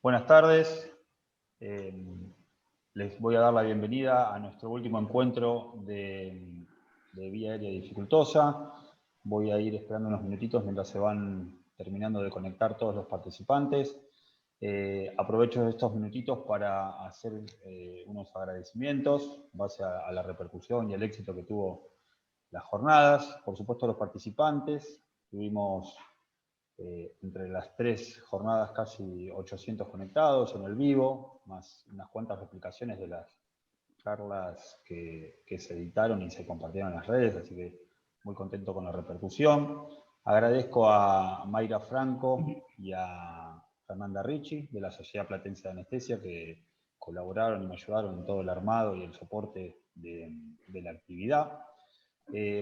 Buenas tardes. Les voy a dar la bienvenida a nuestro último encuentro de vía aérea dificultosa. Voy a ir esperando unos minutitos mientras se van terminando de conectar todos los participantes. Aprovecho estos minutitos para hacer unos agradecimientos en base a la repercusión y el éxito que tuvo las jornadas. Por supuesto, a los participantes. Tuvimos entre las 3 jornadas casi 800 conectados en el vivo, más unas cuantas replicaciones de las charlas que se editaron y se compartieron en las redes, así que muy contento con la repercusión. Agradezco a Mayra Franco y a Fernanda Ricci de la Sociedad Platense de Anestesia que colaboraron y me ayudaron en todo el armado y el soporte de la actividad.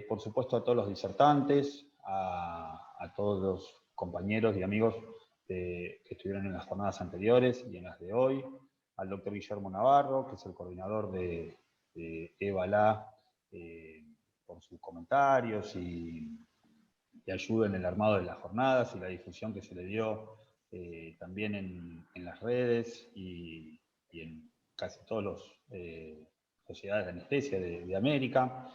Por supuesto a todos los disertantes, a todos los compañeros y amigos que estuvieron en las jornadas anteriores y en las de hoy, al doctor Guillermo Navarro, que es el coordinador de EVALA, por sus comentarios y ayuda en el armado de las jornadas y la difusión que se le dio también en las redes y en casi todas las sociedades de anestesia de América.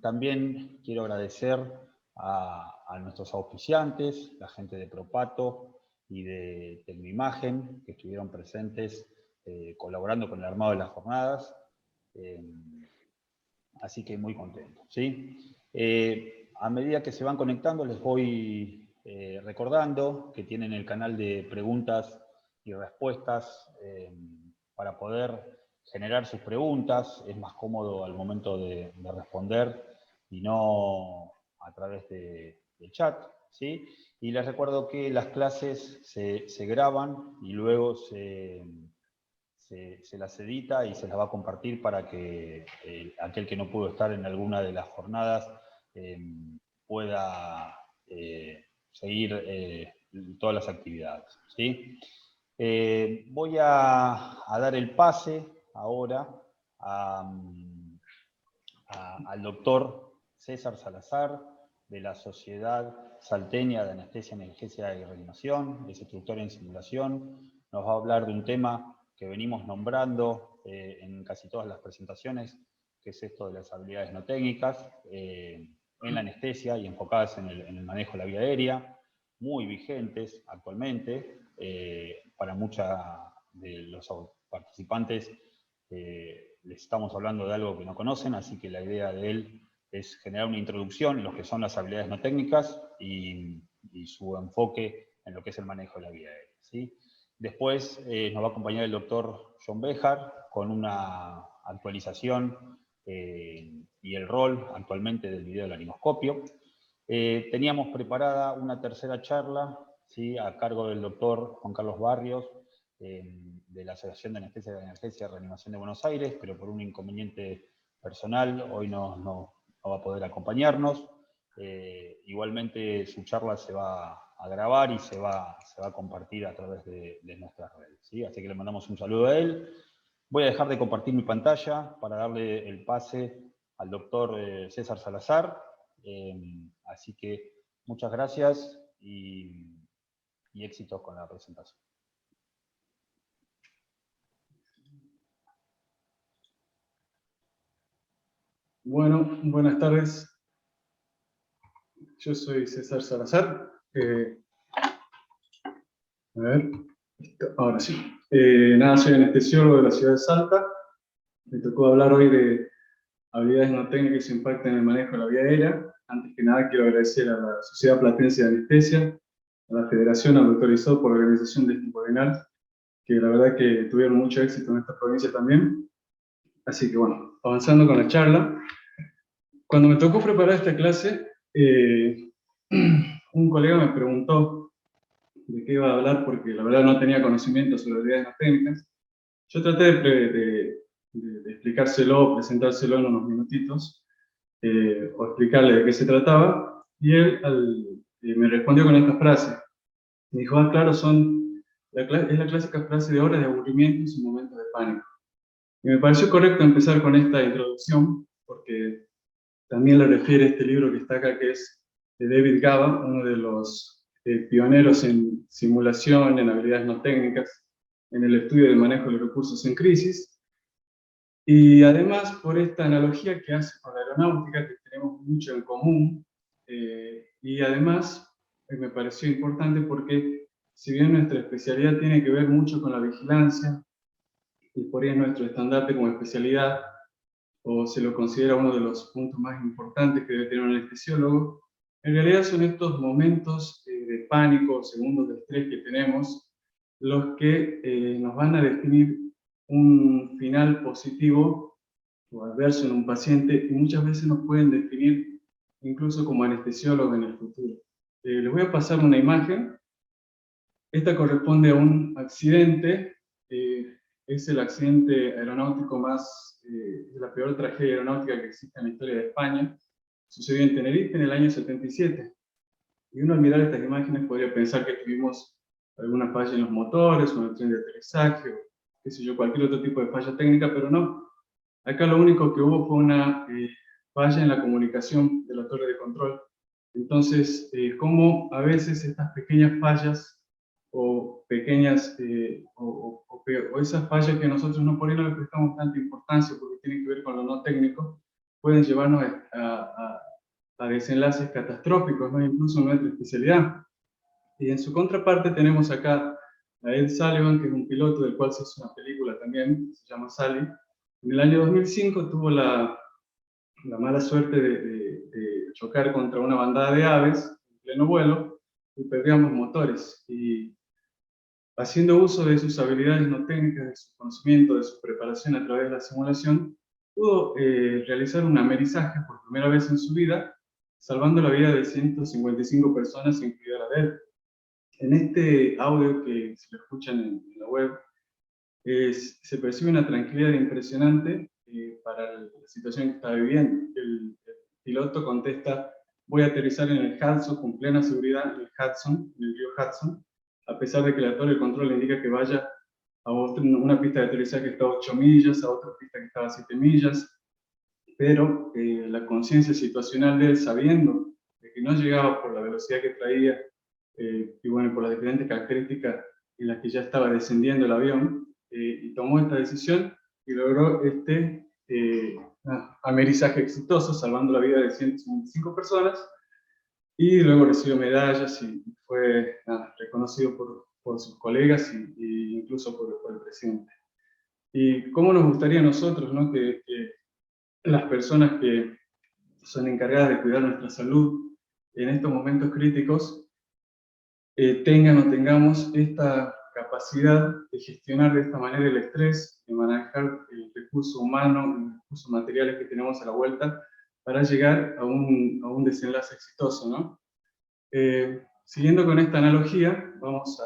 También quiero agradecer a nuestros auspiciantes, la gente de Propato y de Tecnoimagen, que estuvieron presentes colaborando con el armado de las jornadas. Así que muy contento, ¿sí? A medida que se van conectando, les voy recordando que tienen el canal de preguntas y respuestas para poder generar sus preguntas. Es más cómodo al momento de responder y no a través del chat, ¿sí? Y les recuerdo que las clases se graban y luego se las edita y se las va a compartir para que aquel que no pudo estar en alguna de las jornadas pueda seguir todas las actividades, ¿sí? Voy a dar el pase ahora al doctor César Salazar, de la Sociedad Salteña de Anestesia, Analgesia y Reanimación, es instructor en simulación. Nos va a hablar de un tema que venimos nombrando en casi todas las presentaciones, que es esto de las habilidades no técnicas en la anestesia y enfocadas en el manejo de la vía aérea, muy vigentes actualmente. Para muchos de los participantes les estamos hablando de algo que no conocen, así que la idea de él es generar una introducción en lo que son las habilidades no técnicas y su enfoque en lo que es el manejo de la vía aérea, ¿sí? Después nos va a acompañar el doctor John Bejar con una actualización y el rol actualmente del video del laringoscopio. Teníamos preparada una tercera charla, ¿sí?, a cargo del doctor Juan Carlos Barrios, de la Asociación de Anestesia y Analgesia y Reanimación de Buenos Aires, pero por un inconveniente personal hoy no va a poder acompañarnos. Igualmente su charla se va a grabar y se va a compartir a través de nuestras redes, ¿sí? Así que le mandamos un saludo a él. Voy a dejar de compartir mi pantalla para darle el pase al doctor César Salazar. Así que muchas gracias y éxitos con la presentación. Bueno, buenas tardes. Yo soy César Salazar. A ver, ahora sí. Nada, soy anestesiólogo de la ciudad de Salta. Me tocó hablar hoy de habilidades no técnicas que se impactan en el manejo de la vía aérea. Antes que nada, quiero agradecer a la Sociedad Platense de Anestesia, a la Federación, al doctor Isó por la organización de este webinar, que la verdad que tuvieron mucho éxito en esta provincia también. Así que bueno, avanzando con la charla. Cuando me tocó preparar esta clase, un colega me preguntó de qué iba a hablar, porque la verdad no tenía conocimiento sobre habilidades no técnicas. Yo traté de explicárselo, presentárselo en unos minutitos, o explicarle de qué se trataba, y él me respondió con esta frase. Me dijo, ah, claro, es la clásica frase de horas de aburrimiento y momentos de pánico. Y me pareció correcto empezar con esta introducción, porque también le refiere este libro que está acá, que es de David Gaba, uno de los pioneros en simulación, en habilidades no técnicas, en el estudio del manejo de los recursos en crisis, y además por esta analogía que hace con la aeronáutica, que tenemos mucho en común, y además me pareció importante porque si bien nuestra especialidad tiene que ver mucho con la vigilancia, y por ahí es nuestro estandarte como especialidad, o se lo considera uno de los puntos más importantes que debe tener un anestesiólogo, en realidad son estos momentos de pánico, segundos de estrés que tenemos, los que nos van a definir un final positivo o adverso en un paciente, y muchas veces nos pueden definir incluso como anestesiólogo en el futuro. Les voy a pasar una imagen. Esta corresponde a un accidente, es el accidente aeronáutico más, la peor tragedia aeronáutica que existe en la historia de España. Sucedió en Tenerife en el año 77. Y uno al mirar estas imágenes podría pensar que tuvimos alguna falla en los motores, o en el tren de aterrizaje, o qué sé yo, cualquier otro tipo de falla técnica, pero no. Acá lo único que hubo fue una falla en la comunicación de la torre de control. Entonces, como a veces estas pequeñas fallas o pequeñas, o esas fallas que nosotros no por ahí no le prestamos tanta importancia porque tienen que ver con lo no técnico, pueden llevarnos a desenlaces catastróficos, ¿no? Incluso en nuestra especialidad. Y en su contraparte tenemos acá a Ed Sullivan, que es un piloto del cual se hizo una película también, se llama Sully. En el año 2005 tuvo la mala suerte de chocar contra una bandada de aves en pleno vuelo y perdíamos motores. Y haciendo uso de sus habilidades no técnicas, de su conocimiento, de su preparación a través de la simulación, pudo realizar un amerizaje por primera vez en su vida, salvando la vida de 155 personas, incluida la de él. En este audio que se lo escuchan en la web, se percibe una tranquilidad impresionante para la situación que está viviendo. El piloto contesta: voy a aterrizar en el Hudson con plena seguridad, en el Hudson, en el río Hudson, a pesar de que la torre de control indica que vaya a una pista de aterrizaje que está a 8 millas, a otra pista que estaba a 7 millas, pero la conciencia situacional de él, sabiendo de que no llegaba por la velocidad que traía, y bueno, por las diferentes características en las que ya estaba descendiendo el avión, y tomó esta decisión y logró este amerizaje exitoso, salvando la vida de 155 personas, y luego recibió medallas y fue reconocido por sus colegas y incluso por el presidente. Y cómo nos gustaría a nosotros, ¿no?, que las personas que son encargadas de cuidar nuestra salud en estos momentos críticos tengan o tengamos esta capacidad de gestionar de esta manera el estrés, de manejar el recurso humano, los recursos materiales que tenemos a la vuelta para llegar a un desenlace exitoso, ¿no? Siguiendo con esta analogía, vamos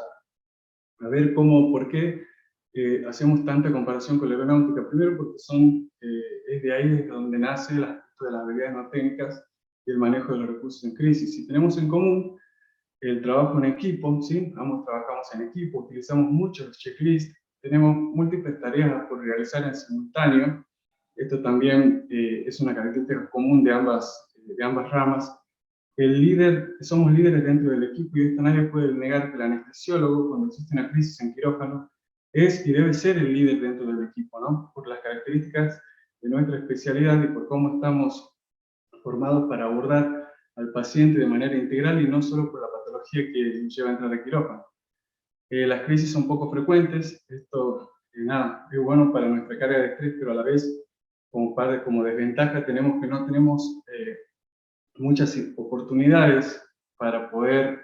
a ver por qué hacemos tanta comparación con la aeronáutica. Primero porque es de ahí desde donde nace el aspecto de las habilidades no técnicas y el manejo de los recursos en crisis. Y tenemos en común el trabajo en equipo, ¿sí? Ambos trabajamos en equipo, utilizamos muchos checklists, tenemos múltiples tareas por realizar en simultáneo. Esto también es una característica común de ambas ramas. Somos líderes dentro del equipo, y esto nadie puede negar que el anestesiólogo, cuando existe una crisis en quirófano, es y debe ser el líder dentro del equipo, ¿no? Por las características de nuestra especialidad y por cómo estamos formados para abordar al paciente de manera integral y no solo por la patología que lleva a entrar a quirófano. Las crisis son poco frecuentes, esto es bueno para nuestra carga de estrés, pero a la vez como desventaja tenemos que no tenemos muchas oportunidades para poder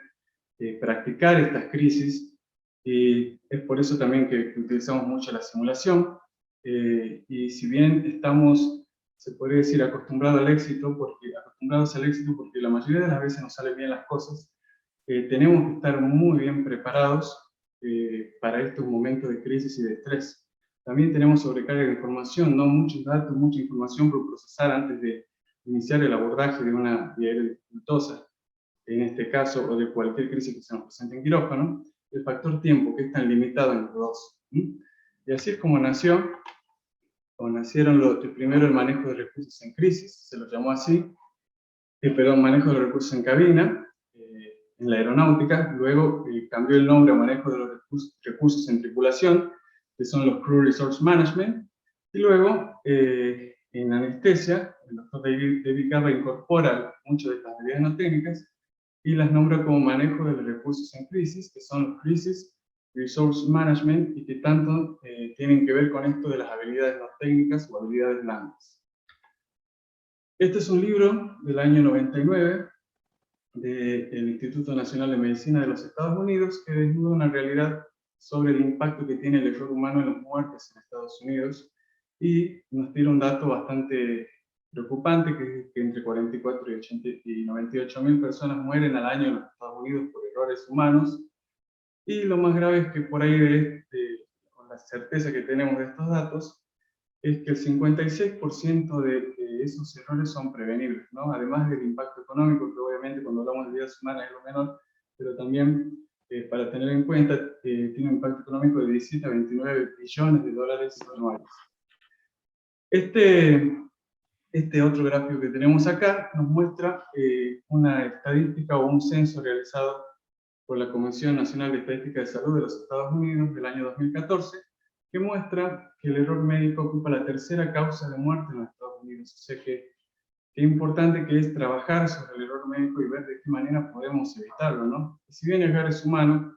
practicar estas crisis, y es por eso también que utilizamos mucho la simulación, y si bien estamos, se podría decir, acostumbrados al éxito, porque la mayoría de las veces nos salen bien las cosas, tenemos que estar muy bien preparados para estos momentos de crisis y de estrés. También tenemos sobrecarga de información, no muchos datos, mucha información por procesar antes de iniciar el abordaje de una diarrea dificultosa, en este caso, o de cualquier crisis que se nos presente en quirófano. El factor tiempo, que es tan limitado en los dos. Y así es como nacieron primero el manejo de recursos en crisis, se lo llamó así, manejo de recursos en cabina, en la aeronáutica, luego cambió el nombre a manejo de los recursos en tripulación, que son los Crew Resource Management, y luego en anestesia, el doctor David Garra incorpora muchas de estas habilidades no técnicas y las nombra como manejo de los recursos en crisis, que son los Crisis Resource Management, y que tanto tienen que ver con esto de las habilidades no técnicas o habilidades blandas. Este es un libro del año 99 del Instituto Nacional de Medicina de los Estados Unidos, que desnuda una realidad sobre el impacto que tiene el error humano en las muertes en Estados Unidos, y nos tira un dato bastante preocupante, que entre 44 y 98 mil personas mueren al año en los Estados Unidos por errores humanos, y lo más grave es que por ahí, con la certeza que tenemos de estos datos, es que el 56% de esos errores son prevenibles, ¿no? Además del impacto económico, que obviamente cuando hablamos de vidas humanas es lo menor, pero también, para tener en cuenta, tiene un impacto económico de 17 a 29 billones de dólares anuales. Este otro gráfico que tenemos acá nos muestra una estadística o un censo realizado por la Comisión Nacional de Estadística de Salud de los Estados Unidos del año 2014, que muestra que el error médico ocupa la tercera causa de muerte en los Estados Unidos. O sea que qué importante que es trabajar sobre el error médico y ver de qué manera podemos evitarlo, ¿no? Y si bien el error es humano,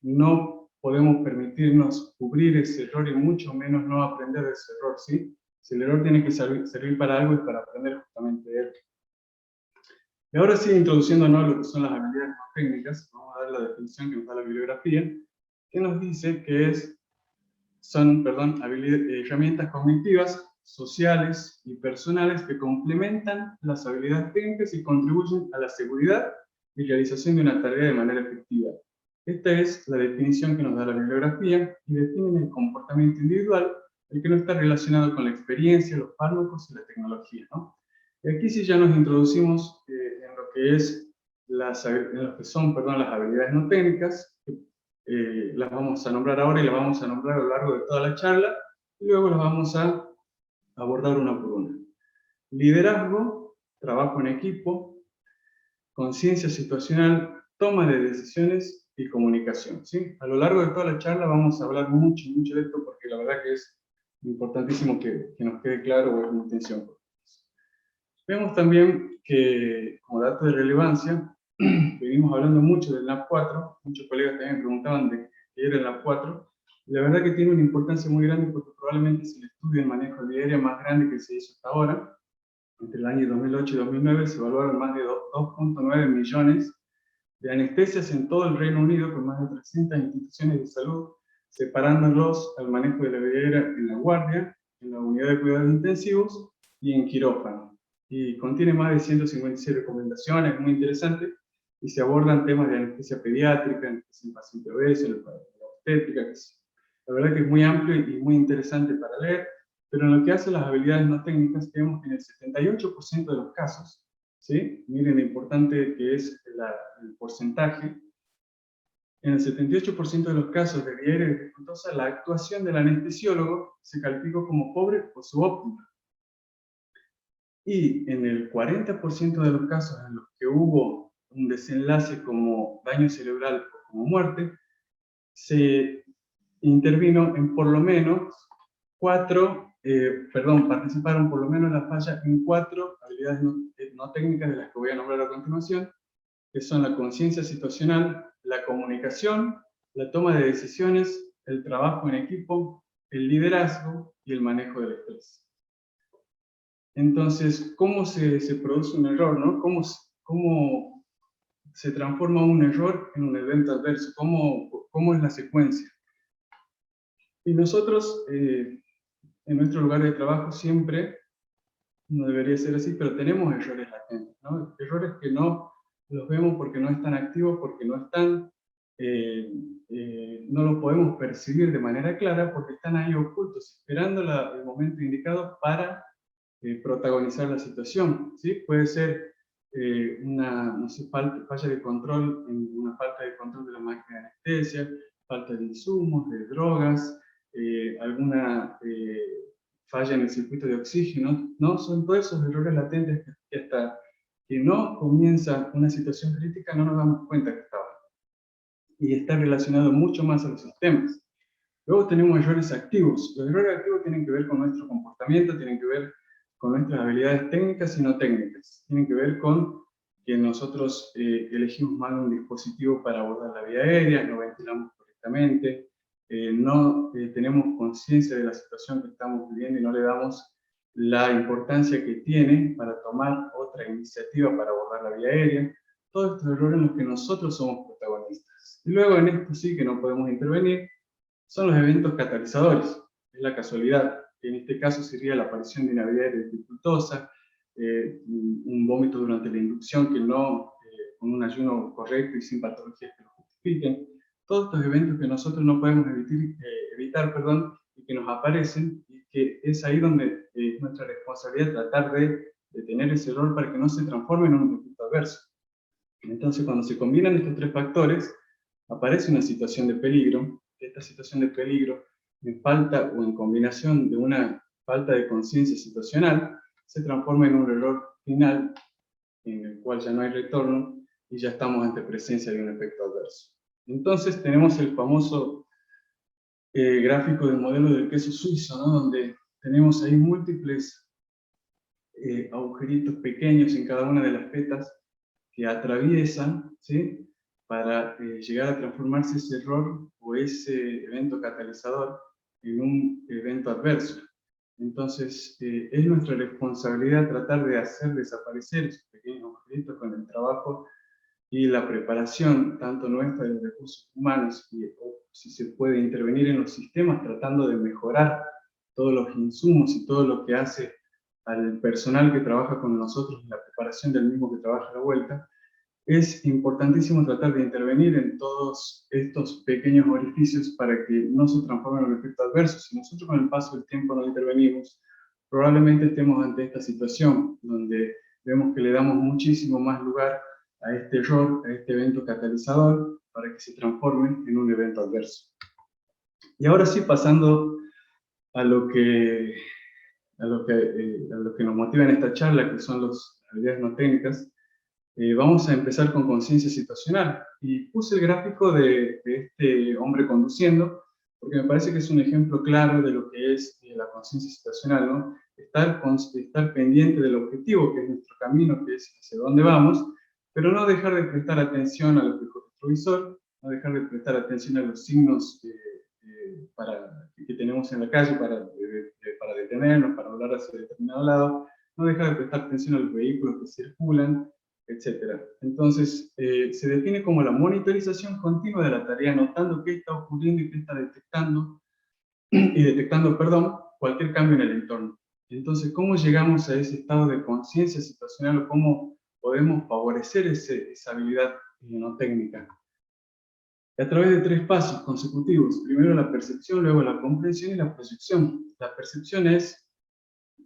no podemos permitirnos cubrir ese error y mucho menos no aprender de ese error, ¿sí? Si el error tiene que servir para algo, es para aprender justamente de él. Y ahora sí, introduciéndonos a lo que son las habilidades no técnicas, vamos a dar la definición que nos da la bibliografía, que nos dice que son herramientas cognitivas, sociales y personales que complementan las habilidades técnicas y contribuyen a la seguridad y realización de una tarea de manera efectiva. Esta es la definición que nos da la bibliografía y define el comportamiento individual, el que no está relacionado con la experiencia, los fármacos y la tecnología, ¿no? Y aquí sí ya nos introducimos en lo que las habilidades no técnicas. Las vamos a nombrar ahora y las vamos a nombrar a lo largo de toda la charla, y luego las vamos a abordar una por una. Liderazgo, trabajo en equipo, conciencia situacional, toma de decisiones y comunicación, ¿sí? A lo largo de toda la charla vamos a hablar mucho de esto, porque la verdad que es importantísimo que nos quede claro cuál es mi intención. Vemos también que, como dato de relevancia, venimos hablando mucho del NAP4, muchos colegas también me preguntaban de qué era el NAP4, y la verdad que tiene una importancia muy grande porque probablemente es el estudio de manejo de aérea más grande que se hizo hasta ahora. Entre el año 2008 y 2009 se evaluaron más de 2.9 millones de anestesias en todo el Reino Unido, con más de 300 instituciones de salud, separándolos al manejo de la aérea en la guardia, en la unidad de cuidados intensivos y en quirófano. Y contiene más de 156 recomendaciones, muy interesante, y se abordan temas de anestesia pediátrica, anestesia en paciente obeso, la obstétrica, la verdad que es muy amplio y muy interesante para leer, pero en lo que hace a las habilidades no técnicas, vemos que en el 78% de los casos, ¿sí? Miren lo importante que es el porcentaje. En el 78% de los casos de diaria dificultosa, la actuación del anestesiólogo se calificó como pobre o subóptima. Y en el 40% de los casos en los que hubo un desenlace como daño cerebral o como muerte, se intervino en por lo menos participaron por lo menos la falla en 4 habilidades no técnicas, de las que voy a nombrar a continuación, que son la conciencia situacional, la comunicación, la toma de decisiones, el trabajo en equipo, el liderazgo y el manejo del estrés. Entonces, ¿cómo se produce un error, ¿no? ¿Cómo se transforma un error en un evento adverso? ¿Cómo es la secuencia? Y nosotros, en nuestro lugar de trabajo, siempre, no debería ser así, pero tenemos errores latentes, ¿no? Errores que no los vemos porque no están activos, porque no están, no los podemos percibir de manera clara, porque están ahí ocultos, esperando el momento indicado para protagonizar la situación, ¿sí? Puede ser una falla de control, una falta de control de la máquina de anestesia, falta de insumos, de drogas, alguna falla en el circuito de oxígeno, ¿no? Son todos esos errores latentes que que no comienza una situación crítica no nos damos cuenta que está bajo. Y está relacionado mucho más a los sistemas. Luego tenemos errores activos. Los errores activos tienen que ver con nuestro comportamiento, tienen que ver con nuestras habilidades técnicas y no técnicas. Tienen que ver con que nosotros elegimos mal un dispositivo para abordar la vía aérea, no ventilamos correctamente, no tenemos conciencia de la situación que estamos viviendo y no le damos la importancia que tiene para tomar otra iniciativa para abordar la vía aérea. Todos estos errores en los que nosotros somos protagonistas. Y luego en esto sí que no podemos intervenir, son los eventos catalizadores. Es la casualidad, que en este caso sería la aparición de una vía aérea dificultosa, un vómito durante la inducción que no, con un ayuno correcto y sin patologías que lo justifiquen. Todos estos eventos que nosotros no podemos evitar, y que nos aparecen, y que es ahí donde es nuestra responsabilidad tratar de detener ese error para que no se transforme en un efecto adverso. Entonces, cuando se combinan estos tres factores, aparece una situación de peligro. Esta situación de peligro, en falta o en combinación de una falta de conciencia situacional, se transforma en un error final, en el cual ya no hay retorno, y ya estamos ante presencia de un efecto adverso. Entonces tenemos el famoso gráfico del modelo del queso suizo, ¿no? Donde tenemos ahí múltiples agujeritos pequeños en cada una de las petas que atraviesan, ¿sí?, para llegar a transformarse ese error o ese evento catalizador en un evento adverso. Entonces, es nuestra responsabilidad tratar de hacer desaparecer esos pequeños agujeritos con el trabajo y la preparación, tanto nuestra de los recursos humanos, o si se puede intervenir en los sistemas, tratando de mejorar todos los insumos y todo lo que hace al personal que trabaja con nosotros, la preparación del mismo que trabaja a la vuelta. Es importantísimo tratar de intervenir en todos estos pequeños orificios para que no se transformen en un efecto adverso. Si nosotros con el paso del tiempo no intervenimos, probablemente estemos ante esta situación donde vemos que le damos muchísimo más lugar a este error, a este evento catalizador, para que se transforme en un evento adverso. Y ahora sí, pasando a lo que nos motiva en esta charla, que son las habilidades no técnicas, vamos a empezar con conciencia situacional. Y puse el gráfico de este hombre conduciendo, porque me parece que es un ejemplo claro de lo que es la conciencia situacional, ¿no? Estar pendiente del objetivo, que es nuestro camino, que es hacia dónde vamos, pero no dejar de prestar atención al espejo retrovisor, no dejar de prestar atención a los signos que tenemos en la calle para detenernos, para volar hacia determinado lado, no dejar de prestar atención a los vehículos que circulan, etc. Entonces, se define como la monitorización continua de la tarea, notando qué está ocurriendo y qué está detectando, cualquier cambio en el entorno. Entonces, ¿cómo llegamos a ese estado de conciencia situacional o cómo podemos favorecer esa habilidad no técnica? A través de 3 pasos consecutivos. Primero la percepción, luego la comprensión y la proyección. La percepción es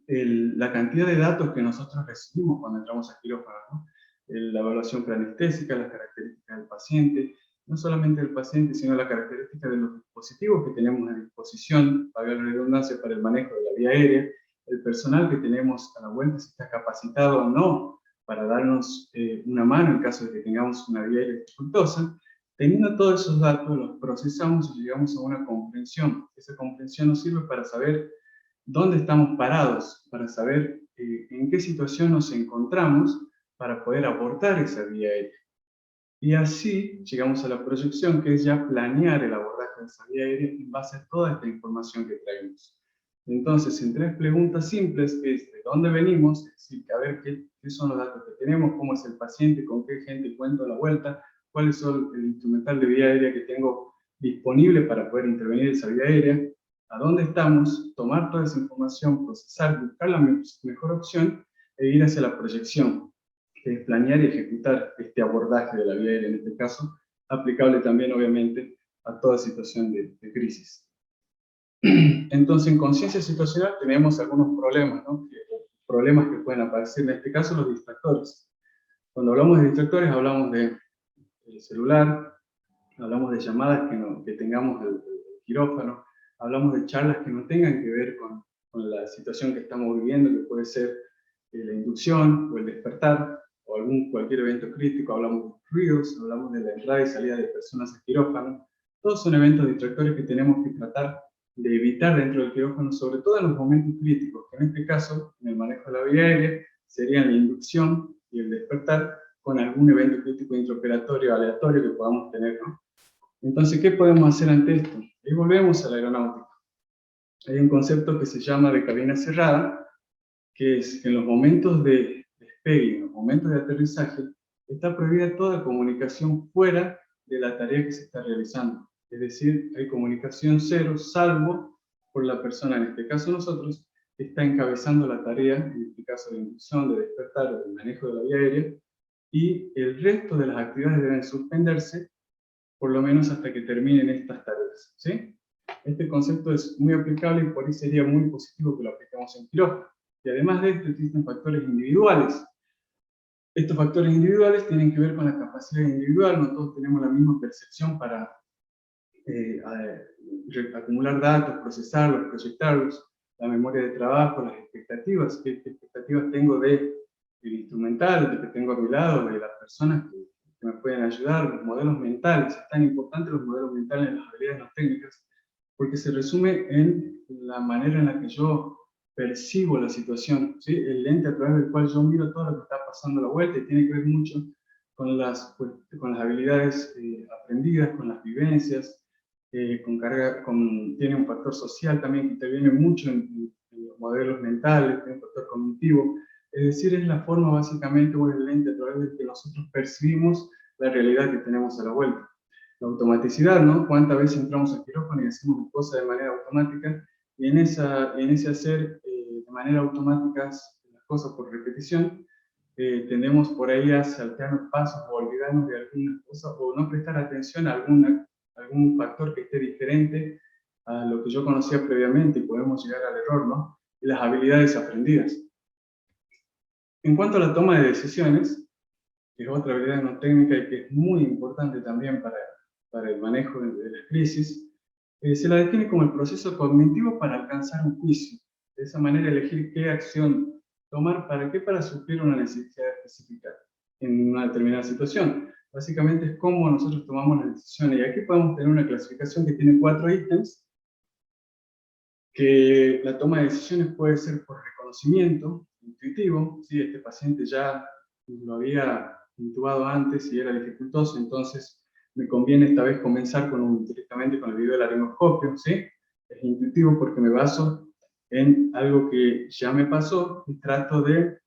la cantidad de datos que nosotros recibimos cuando entramos a quirófano, ¿no? La evaluación preanestésica, las características del paciente, no solamente del paciente, sino la característica de los dispositivos que tenemos a disposición, para la redundancia, para el manejo de la vía aérea, el personal que tenemos a la vuelta, si está capacitado o no para darnos una mano en caso de que tengamos una vía aérea dificultosa. Teniendo todos esos datos, los procesamos y llegamos a una comprensión. Esa comprensión nos sirve para saber dónde estamos parados, para saber en qué situación nos encontramos, para poder abordar esa vía aérea. Y así llegamos a la proyección, que es ya planear el abordaje de esa vía aérea en base a toda esta información que traemos. Entonces, en 3 preguntas simples, que es de dónde venimos, es decir, a ver qué son los datos que tenemos, cómo es el paciente, con qué gente cuento a la vuelta, cuál es el instrumental de vía aérea que tengo disponible para poder intervenir en esa vía aérea, a dónde estamos, tomar toda esa información, procesar, buscar la mejor opción e ir hacia la proyección, que es planear y ejecutar este abordaje de la vía aérea, en este caso, aplicable también, obviamente, a toda situación de crisis. Entonces, en conciencia situacional tenemos algunos problemas, ¿no? Problemas que pueden aparecer, en este caso, los distractores. Cuando hablamos de distractores, hablamos de celular, hablamos de llamadas que tengamos el quirófano, hablamos de charlas que no tengan que ver con la situación que estamos viviendo, que puede ser la inducción o el despertar. o cualquier evento crítico, hablamos de ruidos, hablamos de la entrada y salida de personas al quirófano. Todos son eventos distractores que tenemos que tratar de evitar dentro del quirófano, sobre todo en los momentos críticos, que en este caso, en el manejo de la vía aérea, serían la inducción y el despertar con algún evento crítico intraoperatorio aleatorio que podamos tener, ¿no? Entonces, ¿qué podemos hacer ante esto? Y volvemos a la aeronáutica. Hay un concepto que se llama de cabina cerrada, que es que en los momentos de despegue, en los momentos de aterrizaje, está prohibida toda comunicación fuera de la tarea que se está realizando. Es decir, hay comunicación cero, salvo por la persona, en este caso nosotros, que está encabezando la tarea, en este caso de inducción, de despertar o de manejo de la vía aérea, y el resto de las actividades deben suspenderse, por lo menos hasta que terminen estas tareas, ¿sí? Este concepto es muy aplicable y por ahí sería muy positivo que lo apliquemos en quirófano. Y además de esto existen factores individuales. Estos factores individuales tienen que ver con la capacidad individual, no todos tenemos la misma percepción para acumular datos, procesarlos, proyectarlos, la memoria de trabajo, las expectativas, qué expectativas tengo del instrumental, de que tengo a mi lado, de las personas que me pueden ayudar, los modelos mentales. Es tan importante los modelos mentales en las habilidades no técnicas, porque se resume en la manera en la que yo percibo la situación, ¿sí? El lente a través del cual yo miro todo lo que está pasando a la vuelta, y tiene que ver mucho con las habilidades aprendidas, con las vivencias, tiene un factor social también que interviene mucho en los modelos mentales, tiene un factor cognitivo. Es decir, es la forma básicamente, o el lente a través del que nosotros percibimos la realidad que tenemos a la vuelta. La automaticidad, ¿no? ¿Cuántas veces entramos al quirófano y hacemos las cosas de manera automática? Y en ese hacer de manera automática las cosas por repetición, tendemos por ahí a saltearnos pasos o olvidarnos de algunas cosas o no prestar atención a algún factor que esté diferente a lo que yo conocía previamente, y podemos llegar al error, ¿no? Y las habilidades aprendidas. En cuanto a la toma de decisiones, que es otra habilidad no técnica y que es muy importante también para el manejo de las crisis, se la define como el proceso cognitivo para alcanzar un juicio. De esa manera, elegir qué acción tomar, ¿para qué? Para suplir una necesidad específica en una determinada situación. Básicamente es cómo nosotros tomamos las decisiones. Y aquí podemos tener una clasificación que tiene 4 ítems, que la toma de decisiones puede ser por reconocimiento intuitivo, ¿sí? Este paciente ya lo había intubado antes y era dificultoso, entonces me conviene esta vez comenzar directamente con el video del laringoscopio, ¿sí? Es intuitivo porque me baso en algo que ya me pasó y trato de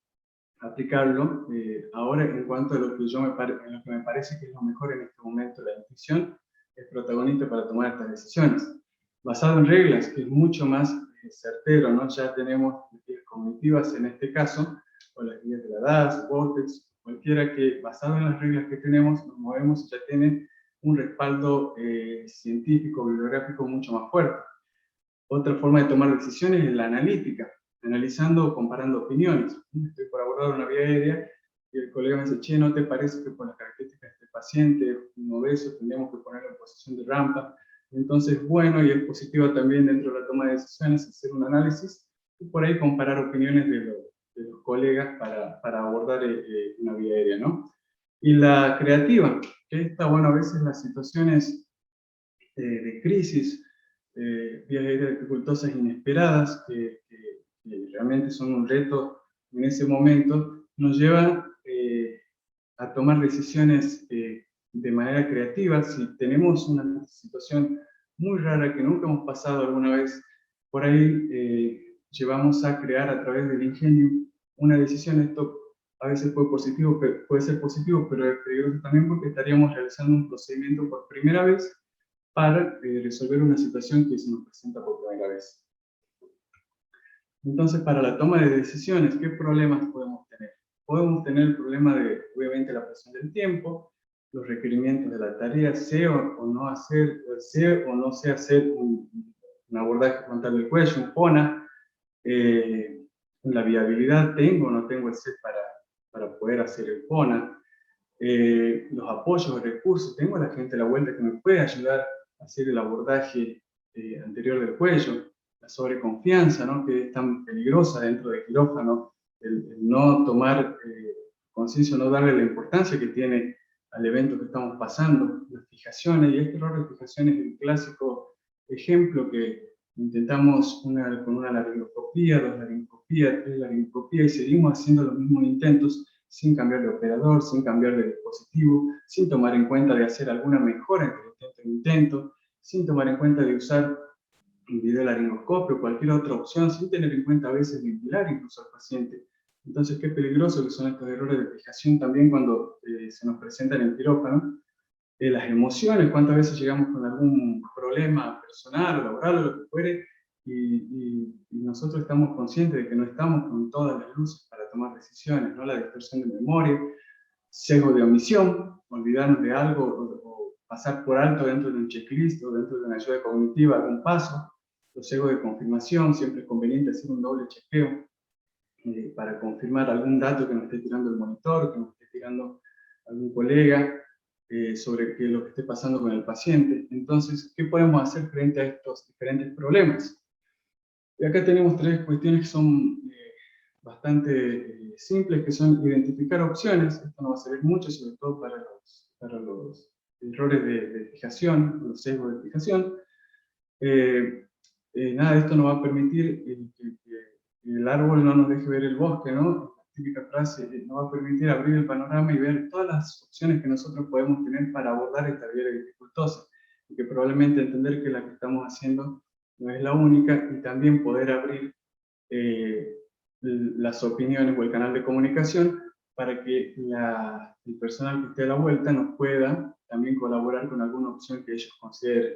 aplicarlo ahora en cuanto a lo que me parece que es lo mejor en este momento. La intuición es protagonista para tomar estas decisiones. Basado en reglas, que es mucho más certero, ¿no? Ya tenemos guías cognitivas en este caso, o las guías de la DAS, Vortex, cualquiera que basado en las reglas que tenemos, nos movemos y ya tiene un respaldo científico, bibliográfico mucho más fuerte. Otra forma de tomar decisiones es la analítica, analizando o comparando opiniones. Estoy por abordar una vía aérea y el colega me dice, che, ¿no te parece que por las características de este paciente, un obeso, tendríamos que ponerlo en posición de rampa? Entonces, bueno, y es positivo también dentro de la toma de decisiones hacer un análisis y por ahí comparar opiniones de los colegas para abordar una vía aérea, ¿no? Y la creativa, que está, bueno, a veces las situaciones de crisis, vías aéreas dificultosas inesperadas, que realmente son un reto en ese momento, nos llevan a tomar decisiones de manera creativa. Si tenemos una situación muy rara que nunca hemos pasado alguna vez, por ahí llevamos a crear a través del ingenio una decisión. Esto a veces puede ser positivo, pero es peligroso también porque estaríamos realizando un procedimiento por primera vez para resolver una situación que se nos presenta por primera vez. Entonces, para la toma de decisiones, ¿qué problemas podemos tener? Podemos tener el problema de, obviamente, la presión del tiempo, los requerimientos de la tarea, sé o no sé hacer un abordaje frontal del cuello, un PONA, la viabilidad, tengo o no tengo el set para poder hacer el PONA, los apoyos, los recursos, tengo la gente a la vuelta que me puede ayudar a hacer el abordaje anterior del cuello, la sobreconfianza, ¿no? Que es tan peligrosa dentro del quirófano, el no tomar conciencia, no darle la importancia que tiene al evento que estamos pasando, las fijaciones, y este error de fijaciones es el clásico ejemplo que intentamos con una laringoscopía, 2 laringoscopías, 3 laringoscopías, y seguimos haciendo los mismos intentos sin cambiar de operador, sin cambiar de dispositivo, sin tomar en cuenta de hacer alguna mejora entre intento, sin tomar en cuenta de usar un videolaringoscopio o cualquier otra opción, sin tener en cuenta a veces vigilar incluso al paciente. Entonces, qué peligroso que son estos errores de fijación también cuando se nos presentan en quirófano. Las emociones, cuántas veces llegamos con algún problema personal o laboral o lo que fuere, y nosotros estamos conscientes de que no estamos con todas las luces para tomar decisiones, ¿no? La distorsión de memoria, sesgo de omisión, olvidarnos de algo o pasar por alto dentro de un checklist o dentro de una ayuda cognitiva algún paso, los sesgos de confirmación, siempre es conveniente hacer un doble chequeo para confirmar algún dato que nos esté tirando el monitor, que nos esté tirando algún colega, sobre lo que esté pasando con el paciente. Entonces, ¿qué podemos hacer frente a estos diferentes problemas? Y acá tenemos 3 cuestiones que son bastante simples, que son identificar opciones. Esto no va a servir mucho, sobre todo para los errores de fijación, los sesgos de fijación. Nada, esto nos va a permitir que el árbol no nos deje ver el bosque, ¿no? Típica frase, nos va a permitir abrir el panorama y ver todas las opciones que nosotros podemos tener para abordar esta vía dificultosa, y que probablemente entender que la que estamos haciendo no es la única, y también poder abrir las opiniones o el canal de comunicación para que el personal que esté a la vuelta nos pueda también colaborar con alguna opción que ellos consideren.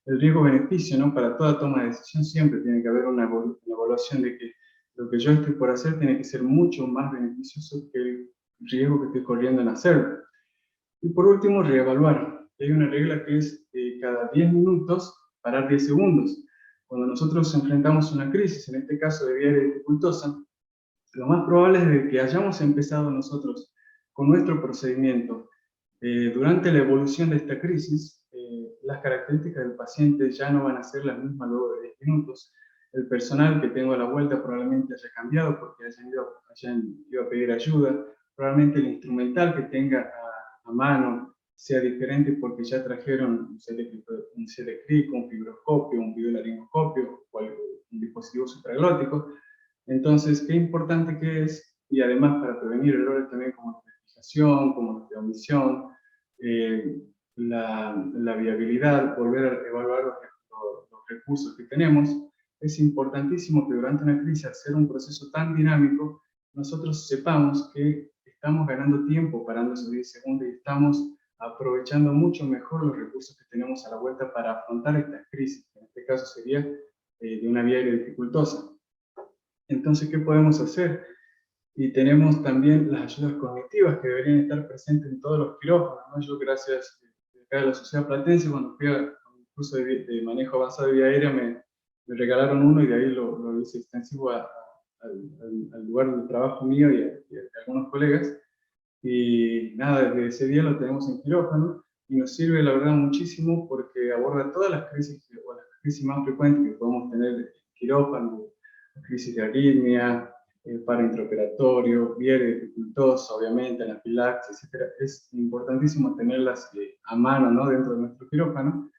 El riesgo-beneficio, ¿no? Para toda toma de decisión siempre tiene que haber una evaluación de que lo que yo estoy por hacer tiene que ser mucho más beneficioso que el riesgo que estoy corriendo en hacerlo. Y por último, reevaluar. Hay una regla que es cada 10 minutos parar 10 segundos. Cuando nosotros enfrentamos una crisis, en este caso de vía dificultosa, lo más probable es de que hayamos empezado nosotros con nuestro procedimiento. Durante la evolución de esta crisis, las características del paciente ya no van a ser las mismas luego de 10 minutos. El personal que tengo a la vuelta probablemente haya cambiado porque hayan ido a pedir ayuda. Probablemente el instrumental que tenga a mano sea diferente porque ya trajeron un CLCRIC, un fibroscopio, un videolaringoscopio, un dispositivo supraglótico. Entonces, qué importante que es, y además para prevenir errores también como los de fijación, como los de omisión, la viabilidad, volver a evaluar los recursos que tenemos. Es importantísimo que durante una crisis, al ser un proceso tan dinámico, nosotros sepamos que estamos ganando tiempo parando esos 10 segundos y estamos aprovechando mucho mejor los recursos que tenemos a la vuelta para afrontar estas crisis, que en este caso sería de una vía aérea dificultosa. Entonces, ¿qué podemos hacer? Y tenemos también las ayudas cognitivas que deberían estar presentes en todos los quirófanos, ¿no? Yo, gracias a la Sociedad Platense, cuando fui a un curso de manejo avanzado de vía aérea, me regalaron uno, y de ahí lo hice extensivo al lugar de trabajo mío y a algunos colegas. Y nada, desde ese día lo tenemos en quirófano, y nos sirve la verdad muchísimo porque aborda todas las crisis, o las crisis más frecuentes que podemos tener en quirófano: crisis de arritmia, paro intraoperatorio, vía dificultosa, obviamente, anafilaxis, etc. Es importantísimo tenerlas a mano, ¿no? Dentro de nuestro quirófano.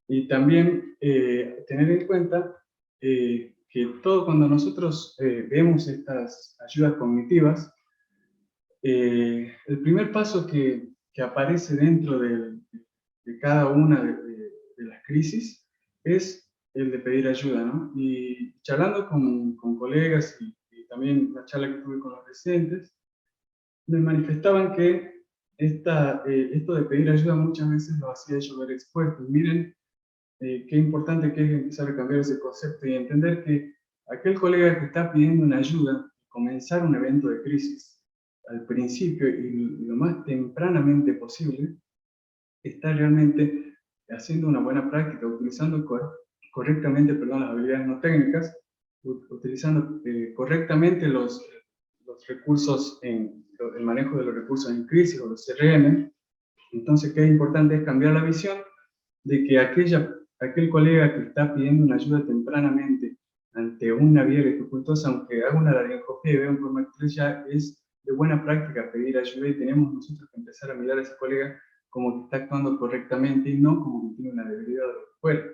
Y también tener en cuenta que cuando nosotros vemos estas ayudas cognitivas, el primer paso que aparece dentro de cada una de las crisis es el de pedir ayuda, ¿no? Y charlando con colegas y también la charla que tuve con los residentes, me manifestaban que esto de pedir ayuda muchas veces lo hacía yo ver expuesto. Miren qué importante que es empezar a cambiar ese concepto y entender que aquel colega que está pidiendo una ayuda, comenzar un evento de crisis al principio y lo más tempranamente posible, está realmente haciendo una buena práctica, utilizando correctamente las habilidades no técnicas, utilizando correctamente los recursos, el manejo de los recursos en crisis o los CRM. Entonces, qué importante es cambiar la visión de que aquel colega que está pidiendo una ayuda tempranamente ante una vía dificultosa, aunque haga una laringoscopia y vea un forma 3, ya es de buena práctica pedir ayuda y tenemos nosotros que empezar a mirar a ese colega como que está actuando correctamente y no como que tiene una debilidad de lo que fuera.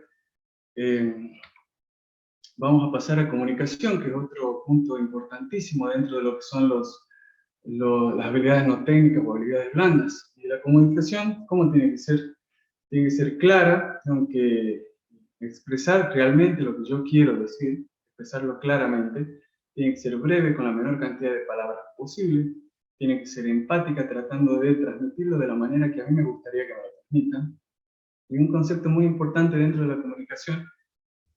Vamos a pasar a comunicación, que es otro punto importantísimo dentro de lo que son las habilidades no técnicas o habilidades blandas. Y la comunicación, ¿cómo tiene que ser? Tiene que ser clara, tengo que expresar realmente lo que yo quiero decir, expresarlo claramente, tiene que ser breve con la menor cantidad de palabras posible, tiene que ser empática tratando de transmitirlo de la manera que a mí me gustaría que me lo transmitan. Y un concepto muy importante dentro de la comunicación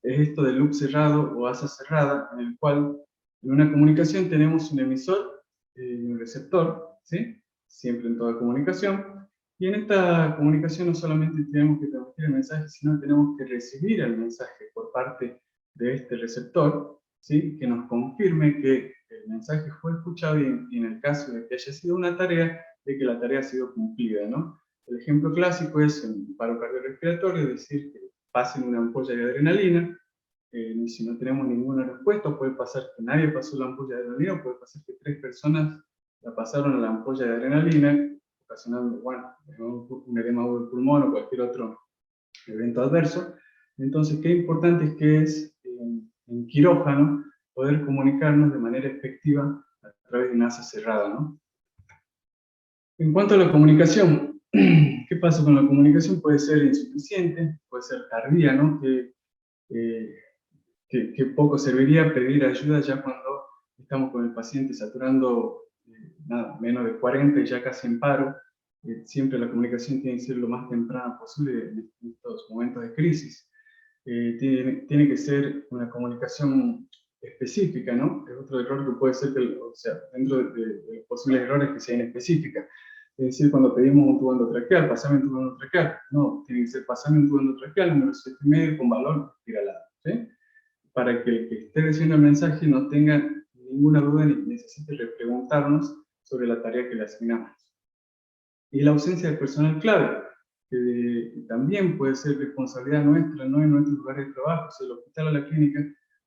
es esto del loop cerrado o asa cerrada, en el cual en una comunicación tenemos un emisor y un receptor, ¿sí? Siempre en toda comunicación. Y en esta comunicación no solamente tenemos que transmitir el mensaje, sino tenemos que recibir el mensaje por parte de este receptor, ¿sí? Que nos confirme que el mensaje fue escuchado y en el caso de que haya sido una tarea, de que la tarea ha sido cumplida, ¿no? El ejemplo clásico es en paro cardiorrespiratorio, es decir, que pasen una ampolla de adrenalina, si no tenemos ninguna respuesta, puede pasar que nadie pasó la ampolla de adrenalina, puede pasar que 3 personas la pasaron a la ampolla de adrenalina, ocasionando, bueno, un edema del pulmón o cualquier otro evento adverso. Entonces, qué importante es que es en quirófano poder comunicarnos de manera efectiva a través de una asa cerrada, ¿no? En cuanto a la comunicación, ¿qué pasa con la comunicación? Puede ser insuficiente, puede ser tardía, ¿no? Que poco serviría pedir ayuda ya cuando estamos con el paciente saturando nada, menos de 40 y ya casi en paro. Siempre la comunicación tiene que ser lo más temprana posible en estos momentos de crisis. Tiene que ser una comunicación específica, ¿no? Es otro error que puede ser, o sea, dentro de los posibles errores que sean específicas. Es decir, cuando pedimos un tubo endotraqueal, pasame un tubo endotraqueal. No, tiene que ser pasame un tubo endotraqueal, número 7,5 con valor tiralado, ¿sí? Para que el que esté recibiendo el mensaje no tenga ninguna duda ni necesite repreguntarnos sobre la tarea que le asignamos. Y la ausencia de personal clave, que también puede ser responsabilidad nuestra, no en nuestros lugares de trabajo, si el hospital o la clínica,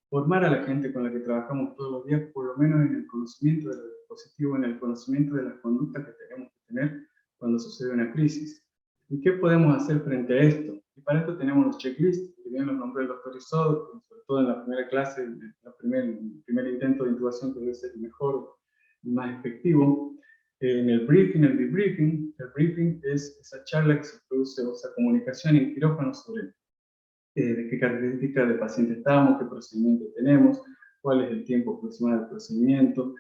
formar a la gente con la que trabajamos todos los días, por lo menos en el conocimiento de los dispositivos, en el conocimiento de las conductas que tenemos que tener cuando sucede una crisis. ¿Y qué podemos hacer frente a esto? Y para esto tenemos los checklists, que bien los nombró el doctor Isod, sobre todo en la primera clase, el primer intento de intubación que debe ser el mejor y más efectivo. En el briefing, el debriefing, el briefing es esa charla que se produce, o esa comunicación en quirófano sobre de qué características de paciente estamos, qué procedimiento tenemos, cuál es el tiempo aproximado del procedimiento,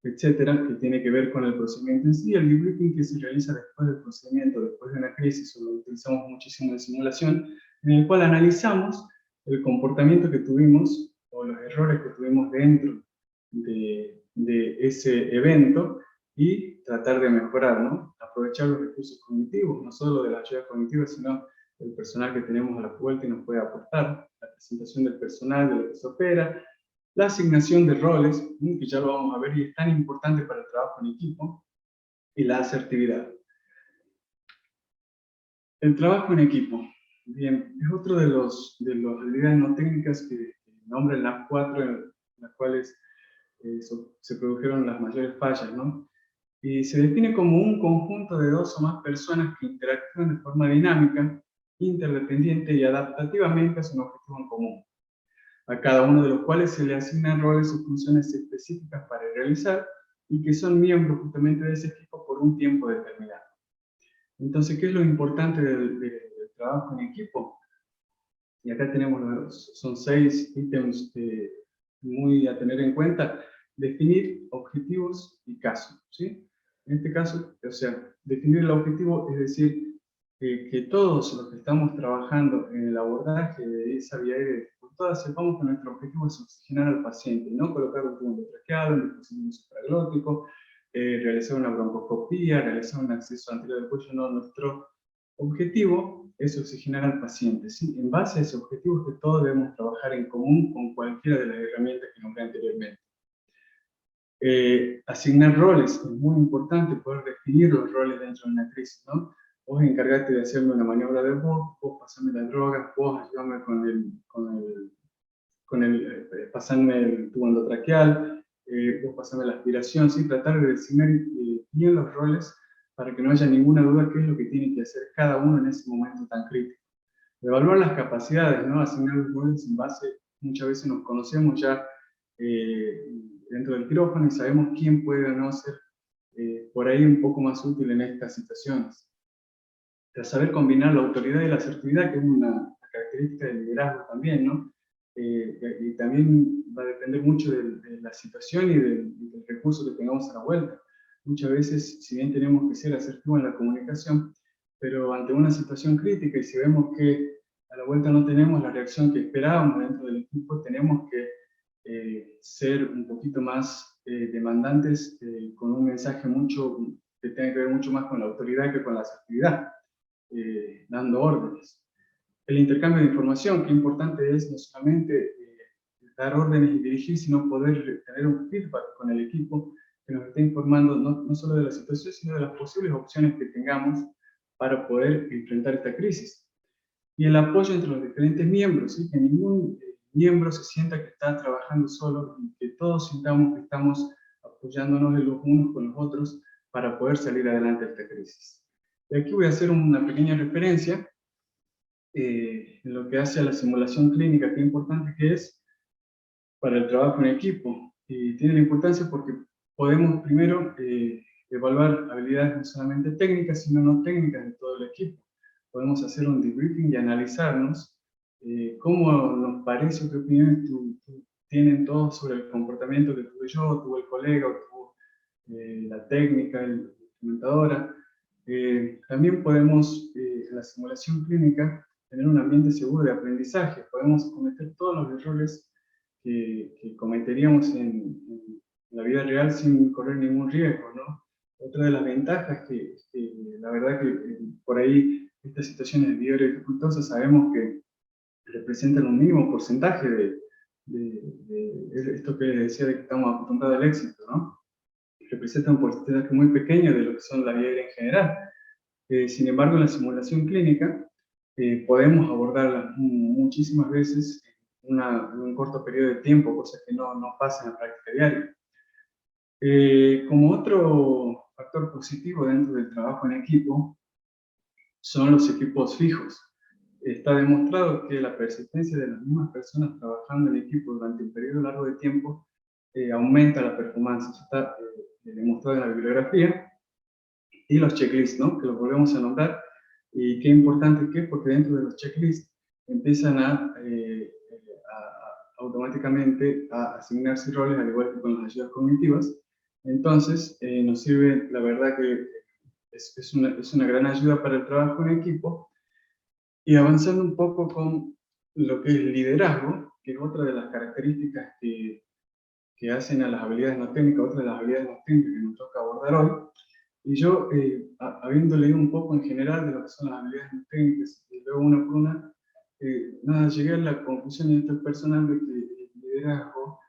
etcétera, que tiene que ver con el procedimiento en sí. El debriefing que se realiza después del procedimiento, después de una crisis, lo utilizamos muchísimo en simulación, en el cual analizamos el comportamiento que tuvimos o los errores que tuvimos dentro de ese evento y tratar de mejorar, ¿no? Aprovechar los recursos cognitivos, no solo de la ayuda cognitiva, sino el personal que tenemos a la vuelta y nos puede aportar, la presentación del personal, de lo que se opera, la asignación de roles, que ya lo vamos a ver y es tan importante para el trabajo en equipo, y la asertividad. El trabajo en equipo, bien, es otro de las habilidades no técnicas que nombran las 4 en las cuales se produjeron las mayores fallas, ¿no? Y se define como un conjunto de 2 o más personas que interactúan de forma dinámica, interdependiente y adaptativamente hacia un objetivo en común, a cada uno de los cuales se le asignan roles o funciones específicas para realizar y que son miembros justamente de ese equipo por un tiempo determinado. Entonces, ¿qué es lo importante del trabajo en equipo? Y acá tenemos, son 6 ítems muy a tener en cuenta. Definir objetivos y casos, ¿sí? En este caso, o sea, definir el objetivo es decir, que todos los que estamos trabajando en el abordaje de esa vía de dificultad sepamos que nuestro objetivo es oxigenar al paciente, no colocar un tubo endotraqueal, un dispositivo supraglótico, realizar una broncoscopía, realizar un acceso anterior del cuello. No, nuestro objetivo es oxigenar al paciente, ¿sí? En base a ese objetivo es que todos debemos trabajar en común con cualquiera de las herramientas que nombré anteriormente. Asignar roles, es muy importante poder definir los roles dentro de una crisis, ¿no? Vos encargate de hacerme una maniobra de voz, vos pasame las drogas, vos ayúdame pasarme el tubo endotraqueal, vos la aspiración, ¿sí? Tratar de designar bien los roles para que no haya ninguna duda qué es lo que tiene que hacer cada uno en ese momento tan crítico. Evaluar las capacidades, ¿no? Asignar los roles en base, muchas veces nos conocemos ya dentro del quirófano y sabemos quién puede o no ser por ahí un poco más útil en estas situaciones. Saber combinar la autoridad y la asertividad, que es una característica del liderazgo también, ¿no? Y también va a depender mucho de la situación y del recurso que tengamos a la vuelta. Muchas veces, si bien tenemos que ser asertivos en la comunicación, pero ante una situación crítica y si vemos que a la vuelta no tenemos la reacción que esperábamos dentro del equipo, tenemos que ser un poquito más demandantes con un mensaje que tiene que ver mucho más con la autoridad que con la asertividad, dando órdenes. El intercambio de información, qué importante es no solamente dar órdenes y dirigir, sino poder tener un feedback con el equipo que nos esté informando no solo de la situación, sino de las posibles opciones que tengamos para poder enfrentar esta crisis. Y el apoyo entre los diferentes miembros, ¿sí? Que ningún miembro se sienta que está trabajando solo y que todos sintamos que estamos apoyándonos los unos con los otros para poder salir adelante de esta crisis. Y aquí voy a hacer una pequeña referencia en lo que hace a la simulación clínica, qué importante que es para el trabajo en equipo. Y tiene la importancia porque podemos primero evaluar habilidades no solamente técnicas, sino no técnicas de todo el equipo. Podemos hacer un debriefing y analizarnos cómo nos parece o qué opiniones tienen todos sobre el comportamiento que tuve yo, tuvo el colega, o tuvo la técnica, la implementadora. También podemos, en la simulación clínica, tener un ambiente seguro de aprendizaje. Podemos cometer todos los errores que cometeríamos en la vida real sin correr ningún riesgo, ¿no? Otra de las ventajas que la verdad que por ahí estas situaciones dificultosas sabemos que representan un mínimo porcentaje de esto que les decía de que estamos acostumbrados al éxito, ¿no? Representa un porcentaje muy pequeño de lo que son la vida en general. Sin embargo, en la simulación clínica podemos abordarla muchísimas veces en un corto periodo de tiempo, cosa que no pasa en la práctica diaria. Como otro factor positivo dentro del trabajo en equipo son los equipos fijos. Está demostrado que la persistencia de las mismas personas trabajando en equipo durante un periodo largo de tiempo aumenta la performance. Eso está demostrado en la bibliografía. Y los checklists, ¿no? Que los volvemos a nombrar. Y qué importante que es, porque dentro de los checklists empiezan automáticamente a asignarse roles, al igual que con las ayudas cognitivas. Entonces, nos sirve, la verdad que es una gran ayuda para el trabajo en equipo. Y avanzando un poco con lo que es el liderazgo, que es otra de las características que hacen a las habilidades no técnicas, otra de las habilidades no técnicas que nos toca abordar hoy. Y yo, habiendo leído un poco en general de lo que son las habilidades no técnicas, y luego una por una, llegué a la conclusión, y esto es personal, de que el liderazgo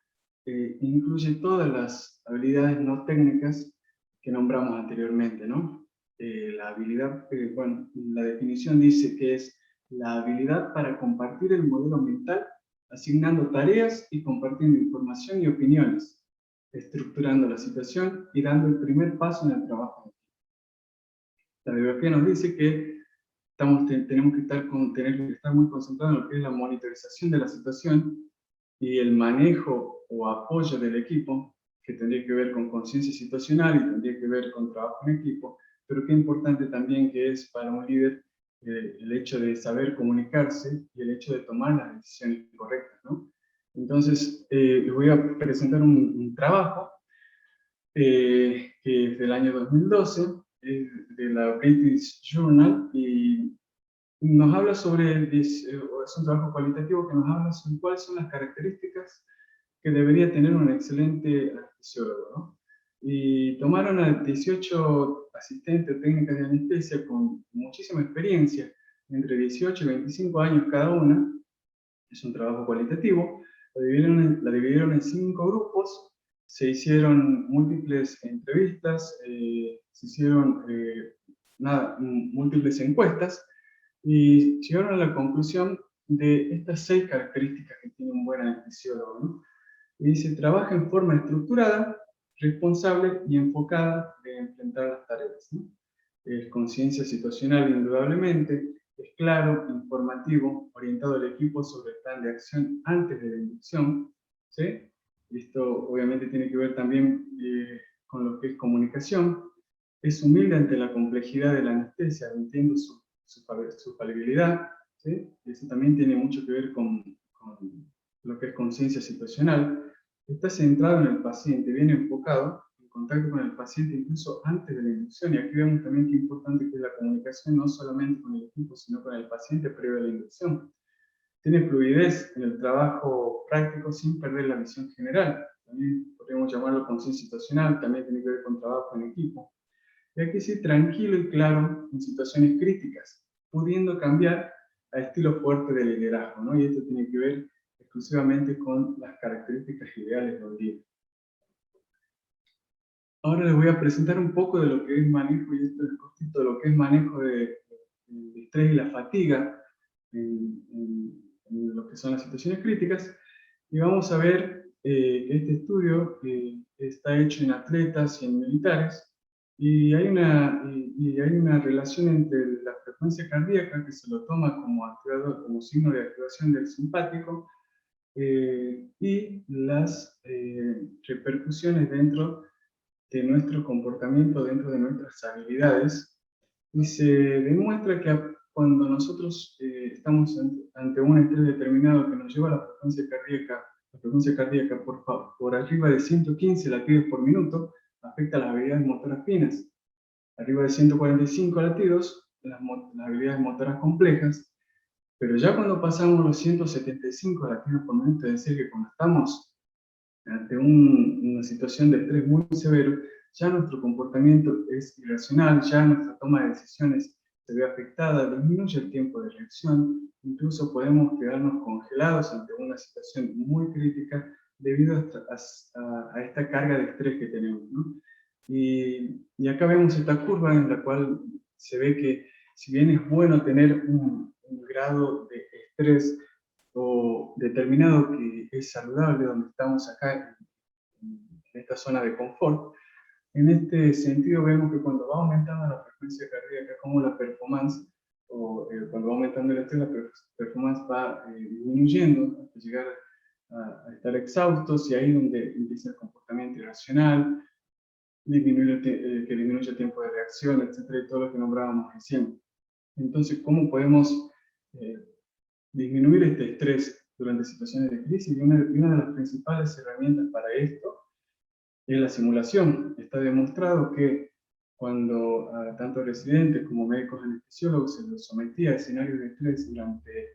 incluye todas las habilidades no técnicas que nombramos anteriormente, ¿no? La habilidad, bueno, la definición dice que es la habilidad para compartir el modelo mental, asignando tareas y compartiendo información y opiniones, estructurando la situación y dando el primer paso en el trabajo. La bibliografía nos dice que tenemos que estar muy concentrados en lo que es la monitorización de la situación y el manejo o apoyo del equipo, que tendría que ver con conciencia situacional y tendría que ver con trabajo en equipo, pero qué importante también que es para un líder el hecho de saber comunicarse y el hecho de tomar las decisiones correctas, ¿no? Entonces, les voy a presentar un trabajo que es del año 2012, de la British Journal, y nos habla sobre, es un trabajo cualitativo que nos habla sobre cuáles son las características que debería tener un excelente anestesiólogo, ¿no? Y tomaron a 18 asistentes técnicas de anestesia con muchísima experiencia, entre 18 y 25 años cada una. Es un trabajo cualitativo. La dividieron en 5 grupos, se hicieron múltiples entrevistas, se hicieron múltiples encuestas, y llegaron a la conclusión de estas 6 características que tiene un buen anestesiólogo, ¿no? Y dice, trabaja en forma estructurada, responsable y enfocada de enfrentar las tareas, ¿no? Es conciencia situacional indudablemente, es claro, informativo, orientado al equipo sobre el plan de acción antes de la inducción, ¿sí? Esto obviamente tiene que ver también con lo que es comunicación. Es humilde ante la complejidad de la anestesia, entiendo su falibilidad, ¿sí? Eso también tiene mucho que ver con lo que es conciencia situacional. Está centrado en el paciente, bien enfocado, en contacto con el paciente incluso antes de la inducción. Y aquí vemos también qué importante que es la comunicación, no solamente con el equipo, sino con el paciente previo a la inducción. Tiene fluidez en el trabajo práctico sin perder la visión general. También podríamos llamarlo conciencia situacional, también tiene que ver con trabajo en equipo. Y aquí sí, tranquilo y claro en situaciones críticas, pudiendo cambiar a estilo fuerte de liderazgo, ¿no? Y esto tiene que ver exclusivamente con las características ideales de un líder. Ahora les voy a presentar un poco de lo que es manejo, y esto es cortito, de lo que es manejo del estrés y la fatiga en lo que son las situaciones críticas. Y vamos a ver que este estudio está hecho en atletas y en militares, y hay una relación entre la frecuencia cardíaca, que se lo toma como, como signo de activación del simpático, y las repercusiones dentro de nuestro comportamiento, dentro de nuestras habilidades. Y se demuestra que cuando nosotros estamos ante un estrés determinado que nos lleva a la frecuencia cardíaca por arriba de 115 latidos por minuto, afecta las habilidades motoras finas. Arriba de 145 latidos, las habilidades motoras complejas. Pero ya cuando pasamos los 175 latidos por minuto, es decir, que cuando estamos ante una situación de estrés muy severo, ya nuestro comportamiento es irracional, ya nuestra toma de decisiones se ve afectada, disminuye el tiempo de reacción, incluso podemos quedarnos congelados ante una situación muy crítica debido a esta carga de estrés que tenemos, ¿no? Y acá vemos esta curva en la cual se ve que si bien es bueno tener un grado de estrés o determinado que es saludable, donde estamos acá en esta zona de confort, en este sentido vemos que cuando va aumentando la frecuencia cardíaca, como la performance, cuando va aumentando el estrés, la performance va disminuyendo hasta llegar a estar exhaustos, y ahí es donde empieza el comportamiento irracional, que disminuye el tiempo de reacción, etcétera, y todo lo que nombrábamos recién. Entonces, ¿cómo podemos disminuir este estrés durante situaciones de crisis? Y una de las principales herramientas para esto es la simulación. Está demostrado que cuando a tanto residentes como médicos anestesiólogos se les sometía a escenarios de estrés durante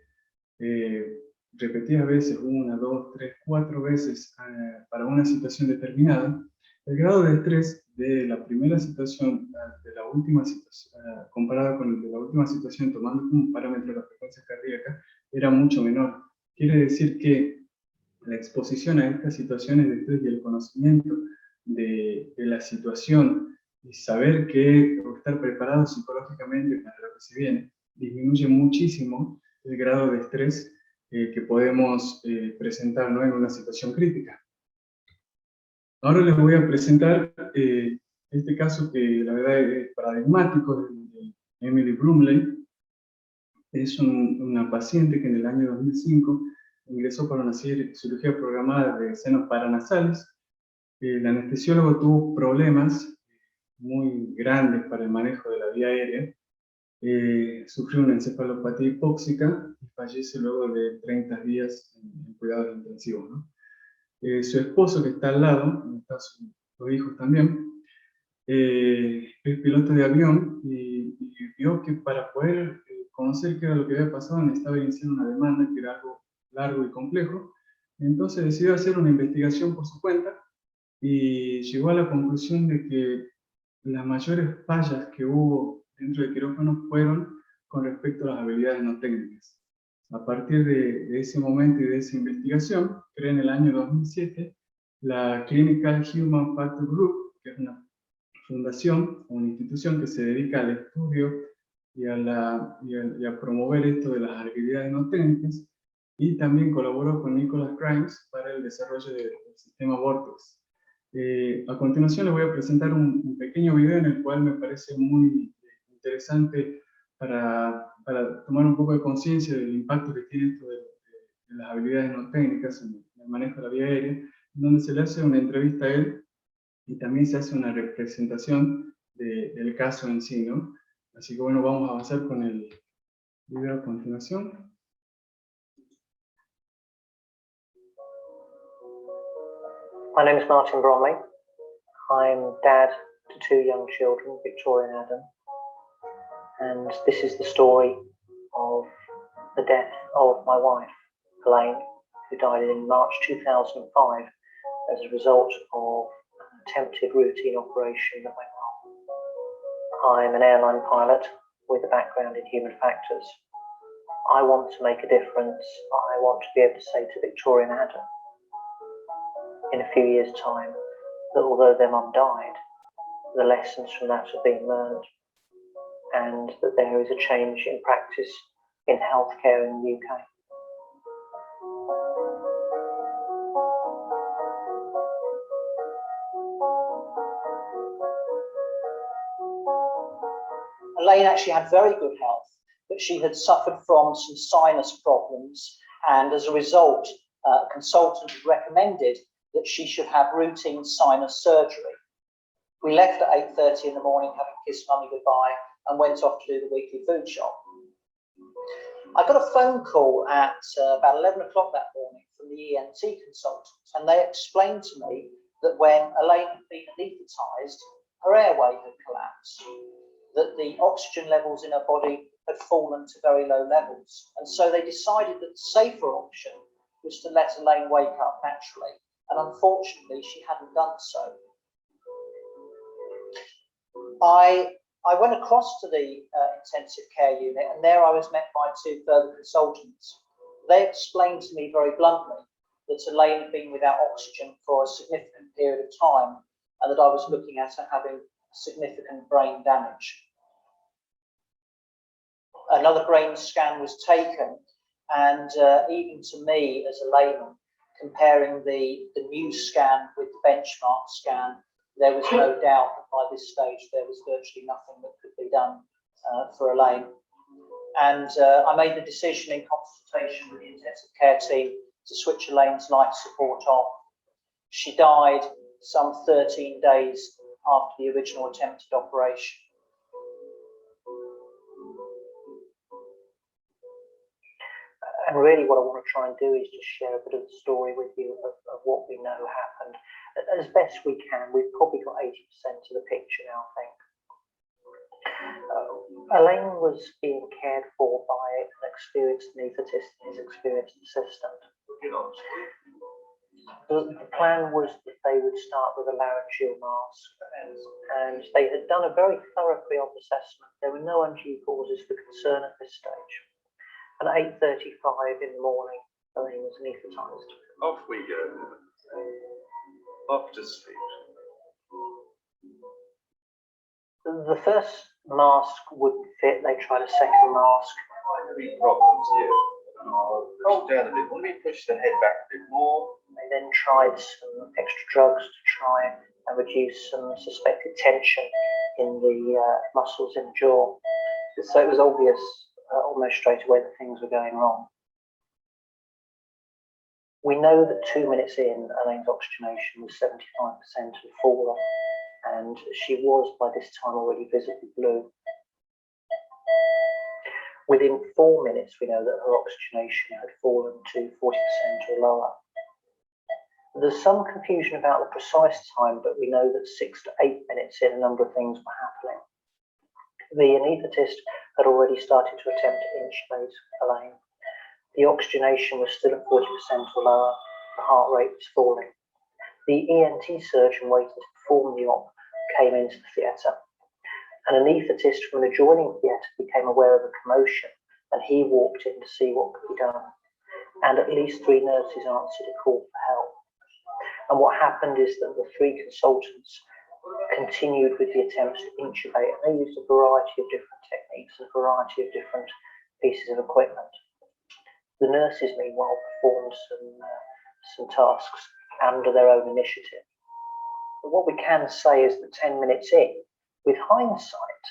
repetidas veces, 1, 2, 3, 4 veces para una situación determinada, el grado de estrés de la primera situación de la última situación, comparado con el de la última situación, tomando como parámetro la frecuencia cardíaca, era mucho menor. Quiere decir que la exposición a estas situaciones de estrés y el conocimiento de la situación y saber o estar preparado psicológicamente para lo que se viene, disminuye muchísimo el grado de estrés que podemos presentar, ¿no?, en una situación crítica. Ahora les voy a presentar este caso que la verdad es paradigmático de Emily Brumley. Es una paciente que en el año 2005 ingresó para una cirugía programada de senos paranasales. El anestesiólogo tuvo problemas muy grandes para el manejo de la vía aérea. Sufrió una encefalopatía hipóxica y fallece luego de 30 días en cuidados intensivos, ¿no? Su esposo, que está al lado, están sus hijos también, es piloto de avión y vio que para poder conocer qué era lo que había pasado necesitaba iniciar una demanda, que era algo largo y complejo. Entonces decidió hacer una investigación por su cuenta y llegó a la conclusión de que las mayores fallas que hubo dentro del quirófano fueron con respecto a las habilidades no técnicas. A partir de ese momento y de esa investigación, creó en el año 2007 la Clinical Human Factor Group, que es una fundación o una institución que se dedica al estudio y a promover esto de las habilidades no técnicas, y también colaboró con Nicholas Grimes para el desarrollo del sistema Vortex. A continuación les voy a presentar un pequeño video en el cual me parece muy interesante para tomar un poco de conciencia del impacto que tiene esto de las habilidades no técnicas en el manejo de la vía aérea, en donde se le hace una entrevista a él y también se hace una representación del caso en sí, ¿no? Así que bueno, vamos a avanzar con el video a continuación. My name is Martin Bromley. I'm dad to 2 young children, Victoria and Adam. And this is the story of the death of my wife, Elaine, who died in March 2005 as a result of an attempted routine operation that went wrong. I'm an airline pilot with a background in human factors. I want to make a difference. I want to be able to say to Victoria and Adam in a few years' time that although their mum died, the lessons from that have been learned, and that there is a change in practice in healthcare in the UK. Elaine actually had very good health, but she had suffered from some sinus problems, and as a result, a consultant recommended that she should have routine sinus surgery. We left at 8:30 in the morning, having kissed mummy goodbye, and went off to do the weekly food shop. I got a phone call at about 11 o'clock that morning from the ENT consultant, and they explained to me that when Elaine had been anaesthetised, her airway had collapsed, that the oxygen levels in her body had fallen to very low levels, and so they decided that the safer option was to let Elaine wake up naturally, and unfortunately she hadn't done so. I went across to the intensive care unit, and there I was met by 2 further consultants. They explained to me very bluntly that Elaine had been without oxygen for a significant period of time, and that I was looking at her having significant brain damage. Another brain scan was taken, and even to me as a layman, comparing the new scan with the benchmark scan, there was no doubt that by this stage there was virtually nothing that could be done for Elaine. And I made the decision in consultation with the intensive care team to switch Elaine's life support off. She died some 13 days after the original attempted operation. And really what I want to try and do is just share a bit of the story with you of what we know happened. As best we can, we've probably got 80% of the picture now, I think. Elaine was being cared for by an experienced anaesthetist and his experienced assistant. The plan was that they would start with a laryngeal mask, and they had done a very thorough pre-op assessment. There were no undue causes for concern at this stage. And at 8:35 in the morning, Elaine was anaesthetised. Off we go. Off to sleep. The first mask wouldn't fit. They tried a second mask. Any problems here? Push down a bit. Let me push the head back a bit more. They then tried some extra drugs to try and reduce some suspected tension in the muscles in the jaw. So it was obvious almost straight away that things were going wrong. We know that 2 minutes in, Elaine's oxygenation was 75% and fallen, and she was by this time already visibly blue. Within 4 minutes, we know that her oxygenation had fallen to 40% or lower. There's some confusion about the precise time, but we know that 6 to 8 minutes in, a number of things were happening. The anaesthetist had already started to attempt to intubate Elaine. The oxygenation was still at 40% or lower. The heart rate was falling. The ENT surgeon waiting to perform the op came into the theatre. An anaesthetist from an adjoining theatre became aware of the commotion, and he walked in to see what could be done. And at least 3 nurses answered a call for help. And what happened is that the 3 consultants continued with the attempts to intubate, and they used a variety of different techniques and a variety of different pieces of equipment. The nurses, meanwhile, performed some tasks under their own initiative. But what we can say is that 10 minutes in, with hindsight,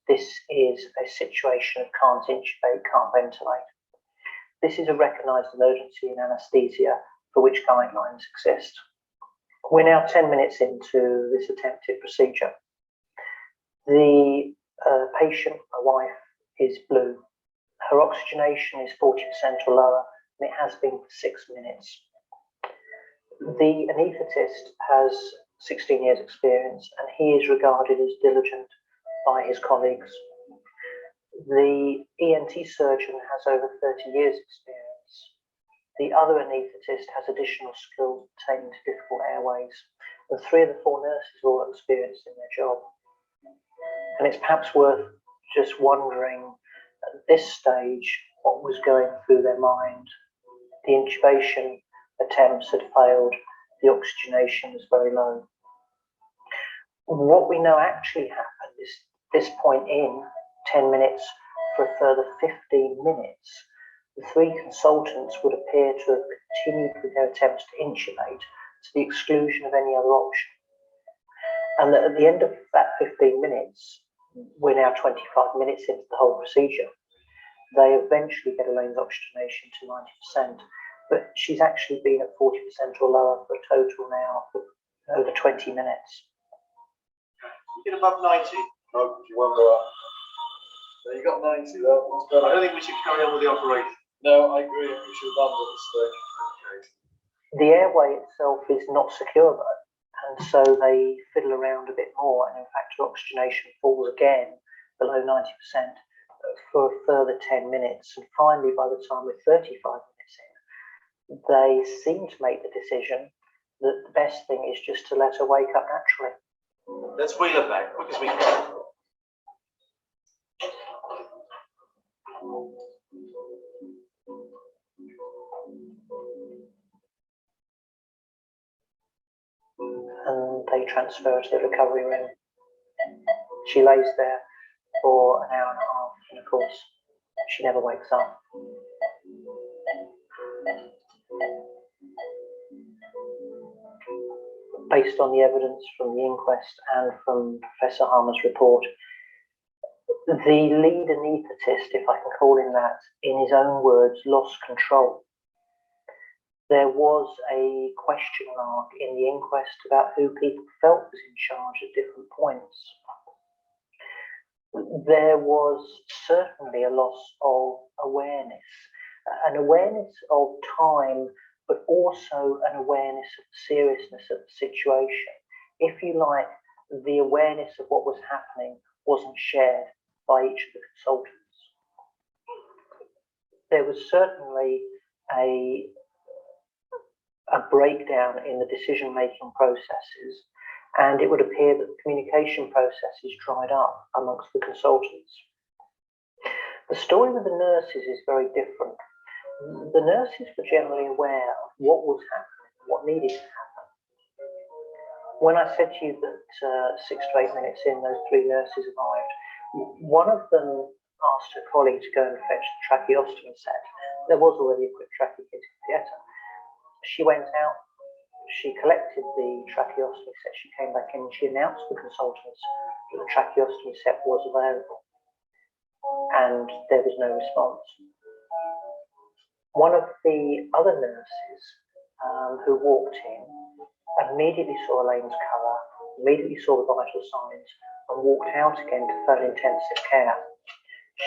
this is a situation of can't intubate, can't ventilate. This is a recognised emergency in anaesthesia for which guidelines exist. We're now 10 minutes into this attempted procedure. The patient, my wife, is blue. Her oxygenation is 40% or lower, and it has been for 6 minutes. The anaesthetist has 16 years experience, and he is regarded as diligent by his colleagues. The ENT surgeon has over 30 years experience. The other anaesthetist has additional skills pertaining to difficult airways, and 3 of the 4 nurses are all experienced in their job. And it's perhaps worth just wondering at this stage what was going through their mind. The intubation attempts had failed, the oxygenation was very low. What we know actually happened is this point in 10 minutes for a further 15 minutes, the 3 consultants would appear to have continued with their attempts to intubate to the exclusion of any other option. And that at the end of that 15 minutes, we're now 25 minutes into the whole procedure, they eventually get Elaine's oxygenation to 90%, but she's actually been at 40% or lower for a total now of over 20 minutes. You get above 90. No, you won't go up. So you got 90 though. What's better? I don't think we should carry on with the operation. No, I agree. We should have done at this stage. Okay. The airway itself is not secure though, and so they fiddle around a bit more, and in fact her oxygenation falls again below 90% for a further 10 minutes, and finally by the time we're 35 minutes in, they seem to make the decision that the best thing is just to let her wake up naturally. Let's wheel her back quick as we can. And they transfer her to the recovery room. She lays there for an hour and a half, and of course, she never wakes up. Based on the evidence from the inquest and from Professor Harmer's report, the lead anaesthetist, if I can call him that, in his own words, lost control. There was a question mark in the inquest about who people felt was in charge at different points. There was certainly a loss of awareness, an awareness of time, but also an awareness of the seriousness of the situation. If you like, the awareness of what was happening wasn't shared by each of the consultants. There was certainly a breakdown in the decision-making processes, and it would appear that the communication processes dried up amongst the consultants. The story with the nurses is very different. The nurses were generally aware of what was happening, what needed to happen. When I said to you that 6 to 8 minutes in, those 3 nurses arrived, one of them asked her colleague to go and fetch the tracheostomy set. There was already a quick trachea kit in theatre. She went out, she collected the tracheostomy set, she came back in and she announced to the consultants that the tracheostomy set was available. And there was no response. One of the other nurses who walked in immediately saw Elaine's colour, immediately saw the vital signs, and walked out again to phone intensive care.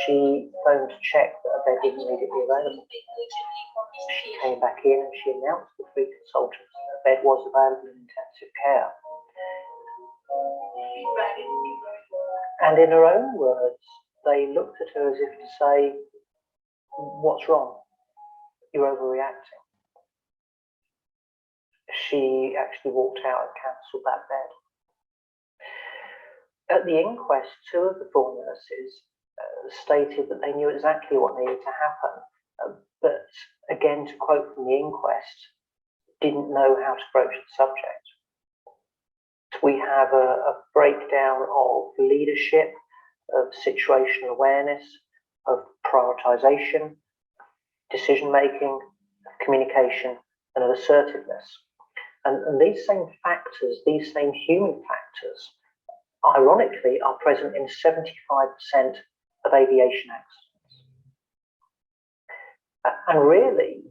She phoned to check that a bed was immediately available. She came back in and she announced to the 3 consultants that a bed was available in intensive care. And in her own words, they looked at her as if to say, "What's wrong? You're overreacting." She actually walked out and cancelled that bed. At the inquest, 2 of the 4 nurses stated that they knew exactly what needed to happen, but again, to quote from the inquest, didn't know how to broach the subject. We have a breakdown of leadership, of situational awareness, of prioritisation, decision-making, of communication, and of assertiveness. And these same factors, these same human factors, ironically, are present in 75% of aviation accidents. And really,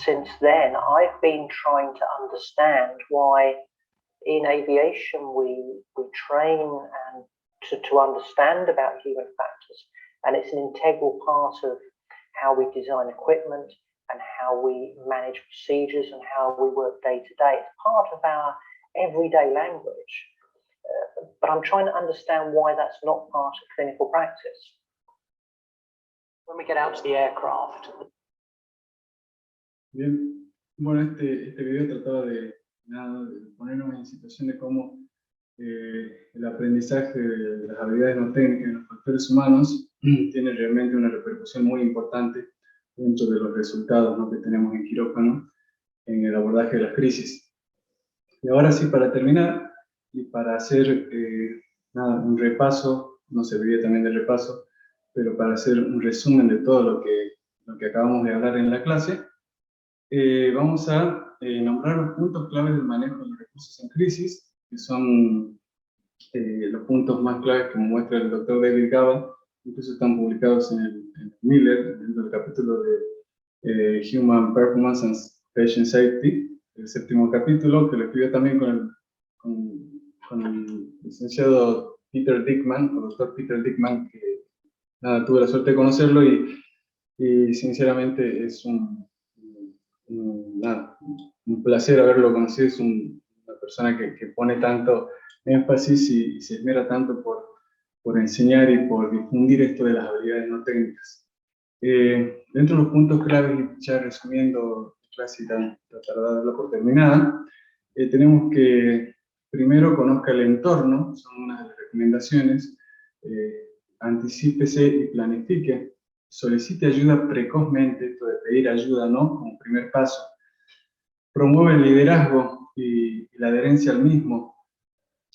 since then, I've been trying to understand why in aviation we train and to understand about human factors, and it's an integral part of how we design equipment and how we manage procedures and how we work day to day. It's part of our everyday language, but I'm trying to understand why that's not part of clinical practice. When we get out to the aircraft. Bien, bueno, este video trataba de ponernos en situación de cómo el aprendizaje de las habilidades no técnicas de los factores humanos tiene realmente una repercusión muy importante dentro de los resultados, ¿no?, que tenemos en quirófano en el abordaje de las crisis. Y ahora sí, para terminar y para hacer un repaso, no serviría también de repaso, pero para hacer un resumen de todo lo que acabamos de hablar en la clase, vamos a nombrar los puntos claves del manejo de los recursos en crisis, que son los puntos más claves que muestra el doctor David Gaba. Incluso están publicados en el Miller, dentro del capítulo de Human Performance and Patient Safety, el 7º capítulo, que lo escribió también con el licenciado Peter Dickman, el doctor Peter Dickman, que tuve la suerte de conocerlo y sinceramente es un placer haberlo conocido. Es una persona que pone tanto énfasis y se esmera tanto por enseñar y por difundir esto de las habilidades no técnicas. Dentro de los puntos claves, y ya resumiendo la clase y tratar de darla por terminada, tenemos que primero conozca el entorno, son unas de las recomendaciones, anticípese y planifique, solicite ayuda precozmente, esto de pedir ayuda, ¿no?, como primer paso, promueve el liderazgo y la adherencia al mismo.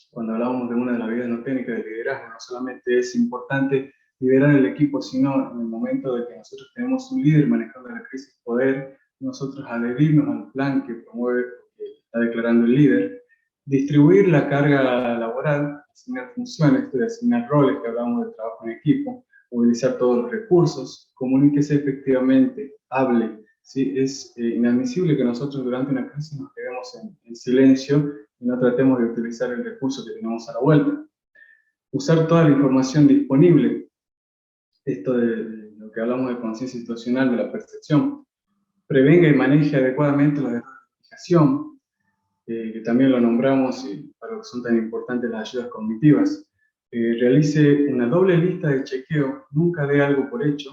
Cuando hablábamos de una de las habilidades no técnicas del liderazgo, no solamente es importante liderar el equipo, sino en el momento de que nosotros tenemos un líder manejando la crisis, poder nosotros adherirnos al plan que promueve, que está declarando el líder, distribuir la carga laboral, asignar funciones, asignar roles, que hablamos de trabajo en equipo, movilizar todos los recursos, comuníquese efectivamente, hable. ¿Sí? Es inadmisible que nosotros durante una crisis nos quedemos en silencio y no tratemos de utilizar el recurso que tenemos a la vuelta. Usar toda la información disponible, esto de lo que hablamos de conciencia situacional, de la percepción. Prevenga y maneje adecuadamente los errores de fijación, que también lo nombramos y para lo que son tan importantes las ayudas cognitivas. Realice una doble lista de chequeo, nunca dé algo por hecho.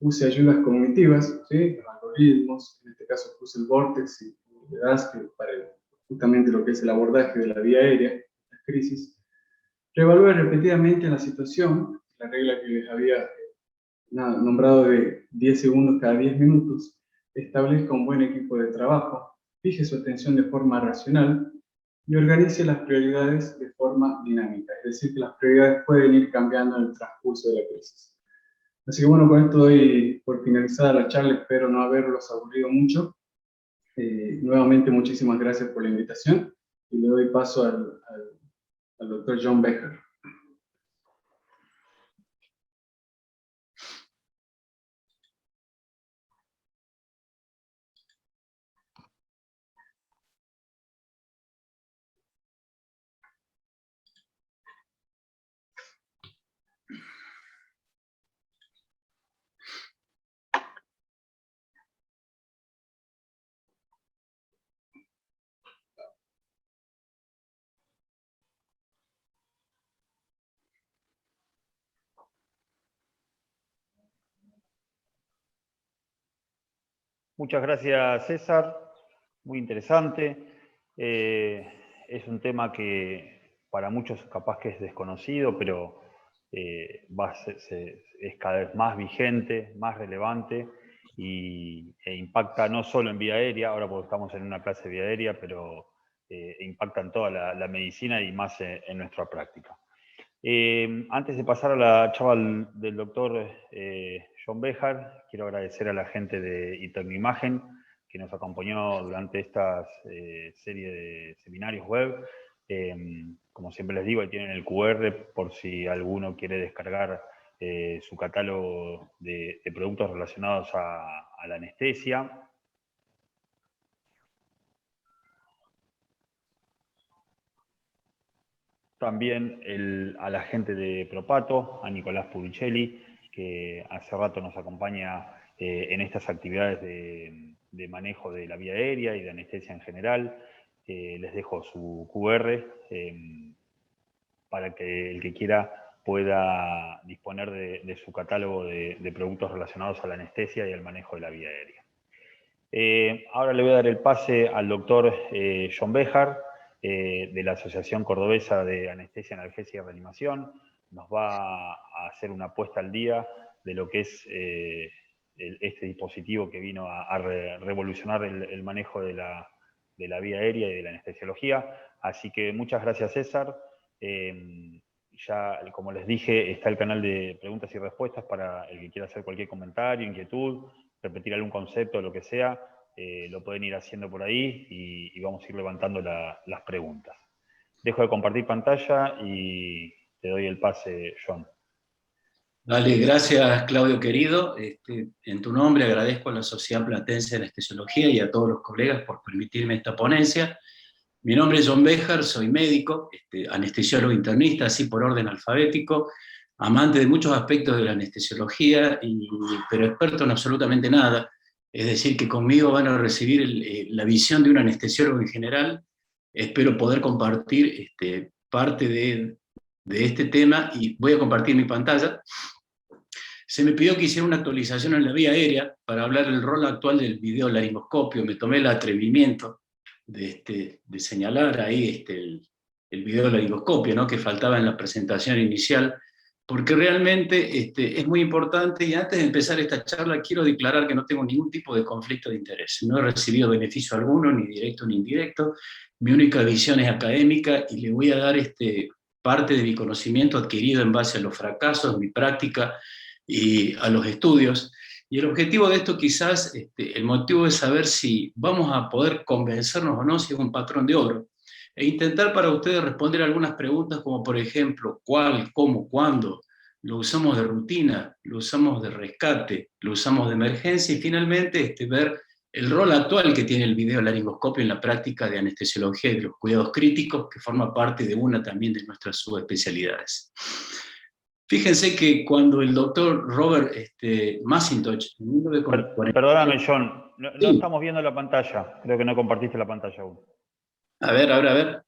Use ayudas cognitivas, ¿sí?, los algoritmos, en este caso puse el Vortex y el DAS, para justamente lo que es el abordaje de la vía aérea, las crisis. Reevalúe repetidamente la situación, la regla que les había nombrado de 10 segundos cada 10 minutos, establezca un buen equipo de trabajo, fije su atención de forma racional y organice las prioridades de forma dinámica, es decir, que las prioridades pueden ir cambiando en el transcurso de la crisis. Así que bueno, con esto doy por finalizada la charla, espero no haberlos aburrido mucho. Nuevamente muchísimas gracias por la invitación y le doy paso al doctor John Becker. Muchas gracias, César. Muy interesante. Es un tema que para muchos capaz que es desconocido, pero es cada vez más vigente, más relevante e impacta no solo en vía aérea, ahora porque estamos en una clase de vía aérea, pero impacta en toda la medicina y más en nuestra práctica. Antes de pasar a la charla del doctor John Bejar, quiero agradecer a la gente de Tecnoimagen que nos acompañó durante esta serie de seminarios web. Como siempre les digo, ahí tienen el QR por si alguno quiere descargar su catálogo de productos relacionados a la anestesia. También a la gente de Propato, a Nicolás Pudicelli, que hace rato nos acompaña en estas actividades de manejo de la vía aérea y de anestesia en general. Les dejo su QR para que el que quiera pueda disponer de su catálogo de productos relacionados a la anestesia y al manejo de la vía aérea. Ahora le voy a dar el pase al doctor John Béjar, de la Asociación Cordobesa de Anestesia, Analgesia y Reanimación. Nos va a hacer una puesta al día de lo que es este dispositivo que vino a revolucionar el manejo de la vía aérea y de la anestesiología. Así que muchas gracias, César. Ya, como les dije, está el canal de preguntas y respuestas para el que quiera hacer cualquier comentario, inquietud, repetir algún concepto, lo que sea. Lo pueden ir haciendo por ahí y vamos a ir levantando las preguntas. Dejo de compartir pantalla y te doy el pase, John. Dale, gracias Claudio querido. En tu nombre agradezco a la Sociedad Platense de Anestesiología y a todos los colegas por permitirme esta ponencia. Mi nombre es John Béjar, soy médico, anestesiólogo internista, así por orden alfabético, amante de muchos aspectos de la anestesiología, pero experto en absolutamente nada. Es decir, que conmigo van a recibir la visión de un anestesiólogo en general. Espero poder compartir parte de este tema y voy a compartir mi pantalla. Se me pidió que hiciera una actualización en la vía aérea para hablar del rol actual del videolaringoscopio. Me tomé el atrevimiento de señalar ahí el videolaringoscopio, ¿no?, que faltaba en la presentación inicial, porque realmente es muy importante, y antes de empezar esta charla quiero declarar que no tengo ningún tipo de conflicto de interés. No he recibido beneficio alguno, ni directo ni indirecto. Mi única visión es académica y le voy a dar parte de mi conocimiento adquirido en base a los fracasos, mi práctica y a los estudios. Y el objetivo de esto quizás, el motivo es saber si vamos a poder convencernos o no si es un patrón de oro, e intentar para ustedes responder algunas preguntas como por ejemplo, ¿cuál, cómo, cuándo? ¿Lo usamos de rutina? ¿Lo usamos de rescate? ¿Lo usamos de emergencia? Y finalmente ver el rol actual que tiene el videolaringoscopio en la práctica de anestesiología y de los cuidados críticos, que forma parte de una también de nuestras subespecialidades. Fíjense que cuando el doctor Robert Macintosh... Perdóname, John, no Sí. estamos viendo la pantalla. Creo que no compartiste la pantalla aún. A ver.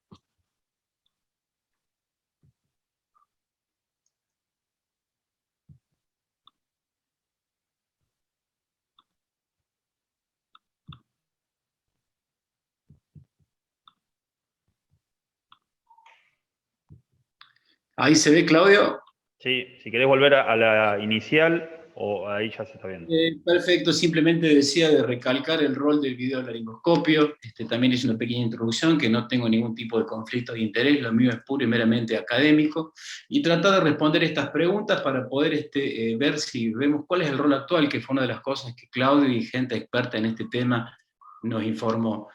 ¿Ahí se ve, Claudio? Sí, si querés volver a la inicial, o ahí ya se está viendo. Perfecto, simplemente decía de recalcar el rol del videolaringoscopio. También es una pequeña introducción, que no tengo ningún tipo de conflicto de interés, lo mío es puro y meramente académico, y tratar de responder estas preguntas para poder ver si vemos cuál es el rol actual, que fue una de las cosas que Claudio y gente experta en este tema nos informó.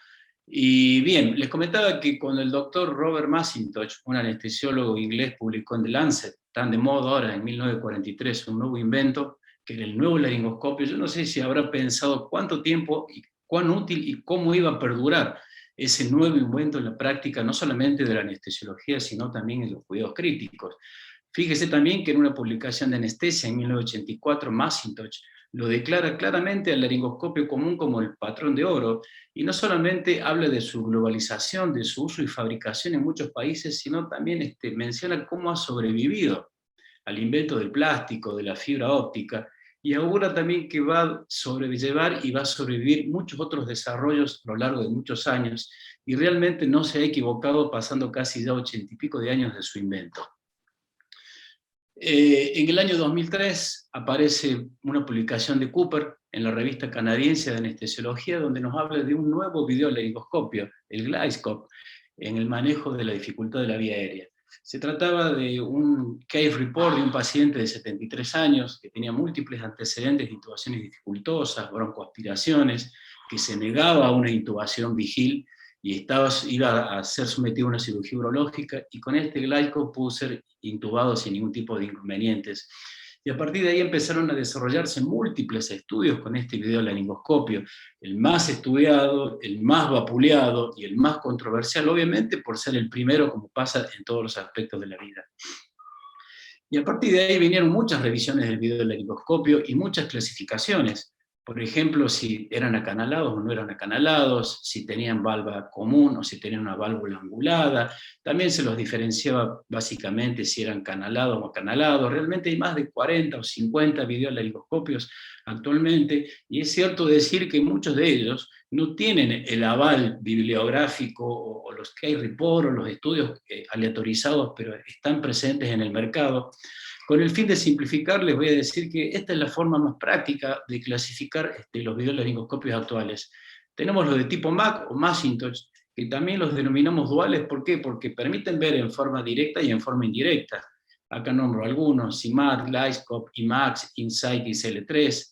Y bien, les comentaba que cuando el doctor Robert Macintosh, un anestesiólogo inglés, publicó en The Lancet, tan de moda ahora en 1943, un nuevo invento, que era el nuevo laringoscopio, yo no sé si habrá pensado cuánto tiempo y cuán útil y cómo iba a perdurar ese nuevo invento en la práctica, no solamente de la anestesiología, sino también en los cuidados críticos. Fíjese también que en una publicación de anestesia en 1984, Macintosh lo declara claramente al laringoscopio común como el patrón de oro, y no solamente habla de su globalización, de su uso y fabricación en muchos países, sino también menciona cómo ha sobrevivido al invento del plástico, de la fibra óptica, y augura también que va a sobrellevar y va a sobrevivir muchos otros desarrollos a lo largo de muchos años, y realmente no se ha equivocado pasando casi ya 80 y pico de años de su invento. En el año 2003 aparece una publicación de Cooper en la revista canadiense de anestesiología, donde nos habla de un nuevo videolaringoscopio, el Glidescope, en el manejo de la dificultad de la vía aérea. Se trataba de un case report de un paciente de 73 años que tenía múltiples antecedentes de intubaciones dificultosas, broncoaspiraciones, que se negaba a una intubación vigil y iba a ser sometido a una cirugía urológica, y con este Glyscope pudo ser intubado sin ningún tipo de inconvenientes. Y a partir de ahí empezaron a desarrollarse múltiples estudios con este videolaringoscopio, el más estudiado, el más vapuleado y el más controversial, obviamente por ser el primero, como pasa en todos los aspectos de la vida. Y a partir de ahí vinieron muchas revisiones del videolaringoscopio y muchas clasificaciones. Por ejemplo, si eran acanalados o no eran acanalados, si tenían valva común o si tenían una válvula angulada. También se los diferenciaba básicamente si eran canalados o acanalados. Realmente hay más de 40 o 50 videolaringoscopios actualmente, y es cierto decir que muchos de ellos no tienen el aval bibliográfico o los case report o los estudios aleatorizados, pero están presentes en el mercado. Con el fin de simplificar, les voy a decir que esta es la forma más práctica de clasificar los videolaringoscopios actuales. Tenemos los de tipo Mac o Macintosh, que también los denominamos duales. ¿Por qué? Porque permiten ver en forma directa y en forma indirecta. Acá nombro algunos: CIMAC, Glyscope, IMAX, Insight y CL3.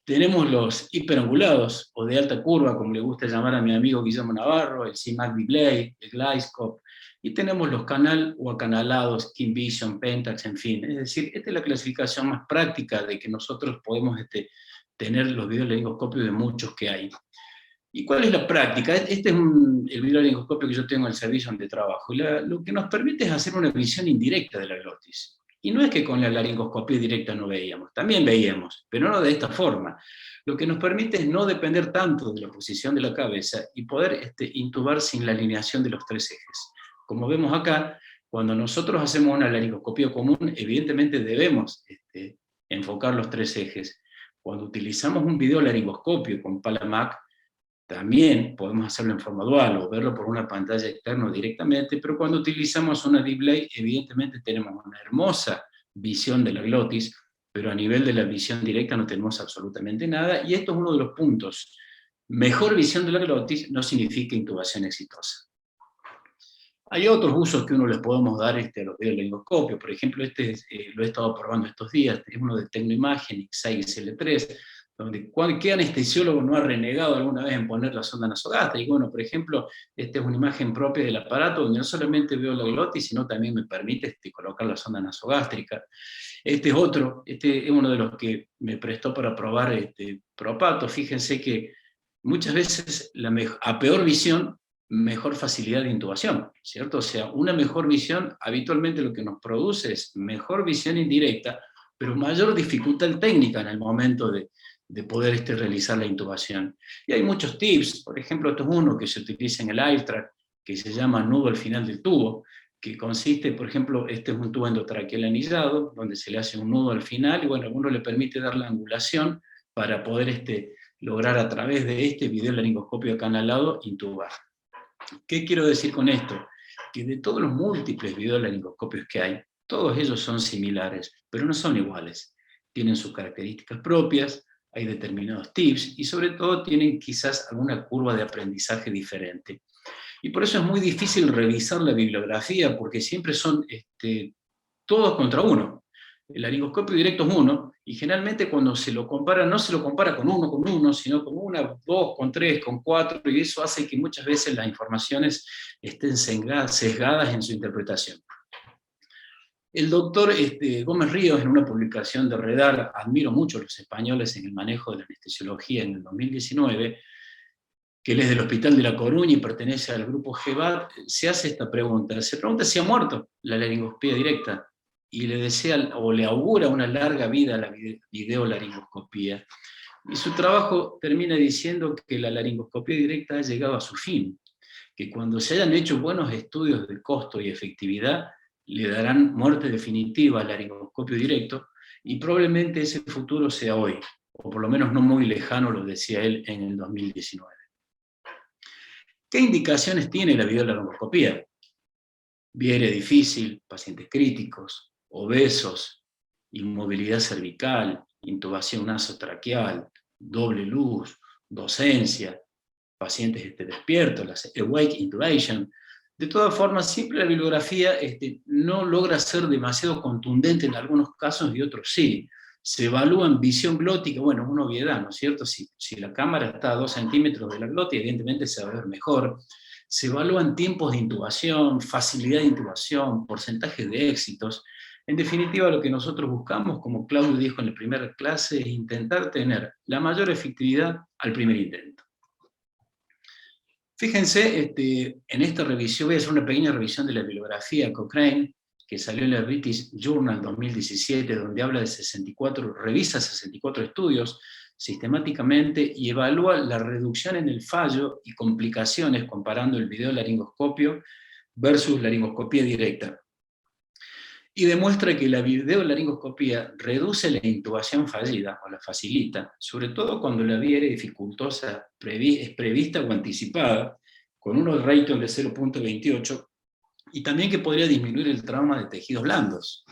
Tenemos los hiperangulados, o de alta curva, como le gusta llamar a mi amigo Guillermo Navarro, el CIMAC Display, el Glyscope. Y tenemos los canal o acanalados, KinVision, Pentax, en fin. Es decir, esta es la clasificación más práctica de que nosotros podemos tener los videolaringoscopios de muchos que hay. ¿Y cuál es la práctica? Este es el videolaringoscopio que yo tengo en el servicio donde trabajo. Lo que nos permite es hacer una visión indirecta de la glotis. Y no es que con la laringoscopia directa no veíamos, también veíamos, pero no de esta forma. Lo que nos permite es no depender tanto de la posición de la cabeza y poder intubar sin la alineación de los tres ejes. Como vemos acá, cuando nosotros hacemos una laringoscopia común, evidentemente debemos enfocar los tres ejes. Cuando utilizamos un videolaringoscopio con pala Mac, también podemos hacerlo en forma dual o verlo por una pantalla externa directamente, pero cuando utilizamos una display, evidentemente tenemos una hermosa visión de la glotis, pero a nivel de la visión directa no tenemos absolutamente nada, y esto es uno de los puntos. Mejor visión de la glotis no significa intubación exitosa. Hay otros usos que uno les podemos dar a los videolaringoscopios. Por ejemplo, lo he estado probando estos días, es uno de Tecnoimagen, X6L3, donde ¿qué anestesiólogo no ha renegado alguna vez en poner la sonda nasogástrica? Bueno, por ejemplo, esta es una imagen propia del aparato, donde no solamente veo la glotis, sino también me permite colocar la sonda nasogástrica. Este es uno de los que me prestó para probar Propato. Fíjense que muchas veces a peor visión, mejor facilidad de intubación, ¿cierto? O sea, una mejor visión habitualmente lo que nos produce es mejor visión indirecta, pero mayor dificultad técnica en el momento de poder realizar la intubación. Y hay muchos tips. Por ejemplo, esto es uno que se utiliza en el AirTrack, que se llama nudo al final del tubo, que consiste, por ejemplo, este es un tubo endotraqueal anillado, donde se le hace un nudo al final, y bueno, a uno le permite dar la angulación para poder lograr a través de este videolaringoscopio acanalado intubar. ¿Qué quiero decir con esto? Que de todos los múltiples videolaringoscopios que hay, todos ellos son similares, pero no son iguales. Tienen sus características propias, hay determinados tips, y sobre todo tienen quizás alguna curva de aprendizaje diferente. Y por eso es muy difícil revisar la bibliografía, porque siempre son todos contra uno. El laringoscopio directo es uno, y generalmente cuando se lo compara, no se lo compara con uno, sino con una, dos, con tres, con cuatro, y eso hace que muchas veces las informaciones estén sesgadas en su interpretación. El doctor Gómez Ríos, en una publicación de Redar, admiro mucho a los españoles en el manejo de la anestesiología en el 2019, que él es del Hospital de La Coruña y pertenece al grupo GEVAD, se hace esta pregunta. Se pregunta si ha muerto la laringoscopia directa, y le desea o le augura una larga vida a la videolaringoscopía. Y su trabajo termina diciendo que la laringoscopia directa ha llegado a su fin, que cuando se hayan hecho buenos estudios de costo y efectividad, le darán muerte definitiva al laringoscopio directo, y probablemente ese futuro sea hoy, o por lo menos no muy lejano, lo decía él en el 2019. ¿Qué indicaciones tiene la videolaringoscopía? Viere difícil, pacientes críticos, obesos, inmovilidad cervical, intubación nasotraqueal, doble luz, docencia, pacientes despiertos, las awake intubation. De todas formas, siempre la bibliografía no logra ser demasiado contundente en algunos casos y otros sí. Se evalúan visión glótica, bueno, es una obviedad, ¿no es cierto? Si la cámara está a 2 centímetros de la glotis, evidentemente se va a ver mejor. Se evalúan tiempos de intubación, facilidad de intubación, porcentaje de éxitos. En definitiva, lo que nosotros buscamos, como Claudio dijo en la primera clase, es intentar tener la mayor efectividad al primer intento. Fíjense, en esta revisión, voy a hacer una pequeña revisión de la bibliografía de Cochrane, que salió en la British Journal 2017, donde habla de revisa 64 estudios sistemáticamente y evalúa la reducción en el fallo y complicaciones comparando el videolaringoscopio versus laringoscopía directa. Y demuestra que la videolaringoscopía reduce la intubación fallida, o la facilita, sobre todo cuando la vía aérea dificultosa es prevista o anticipada, con unos ratios de 0.28, y también que podría disminuir el trauma de tejidos blandos.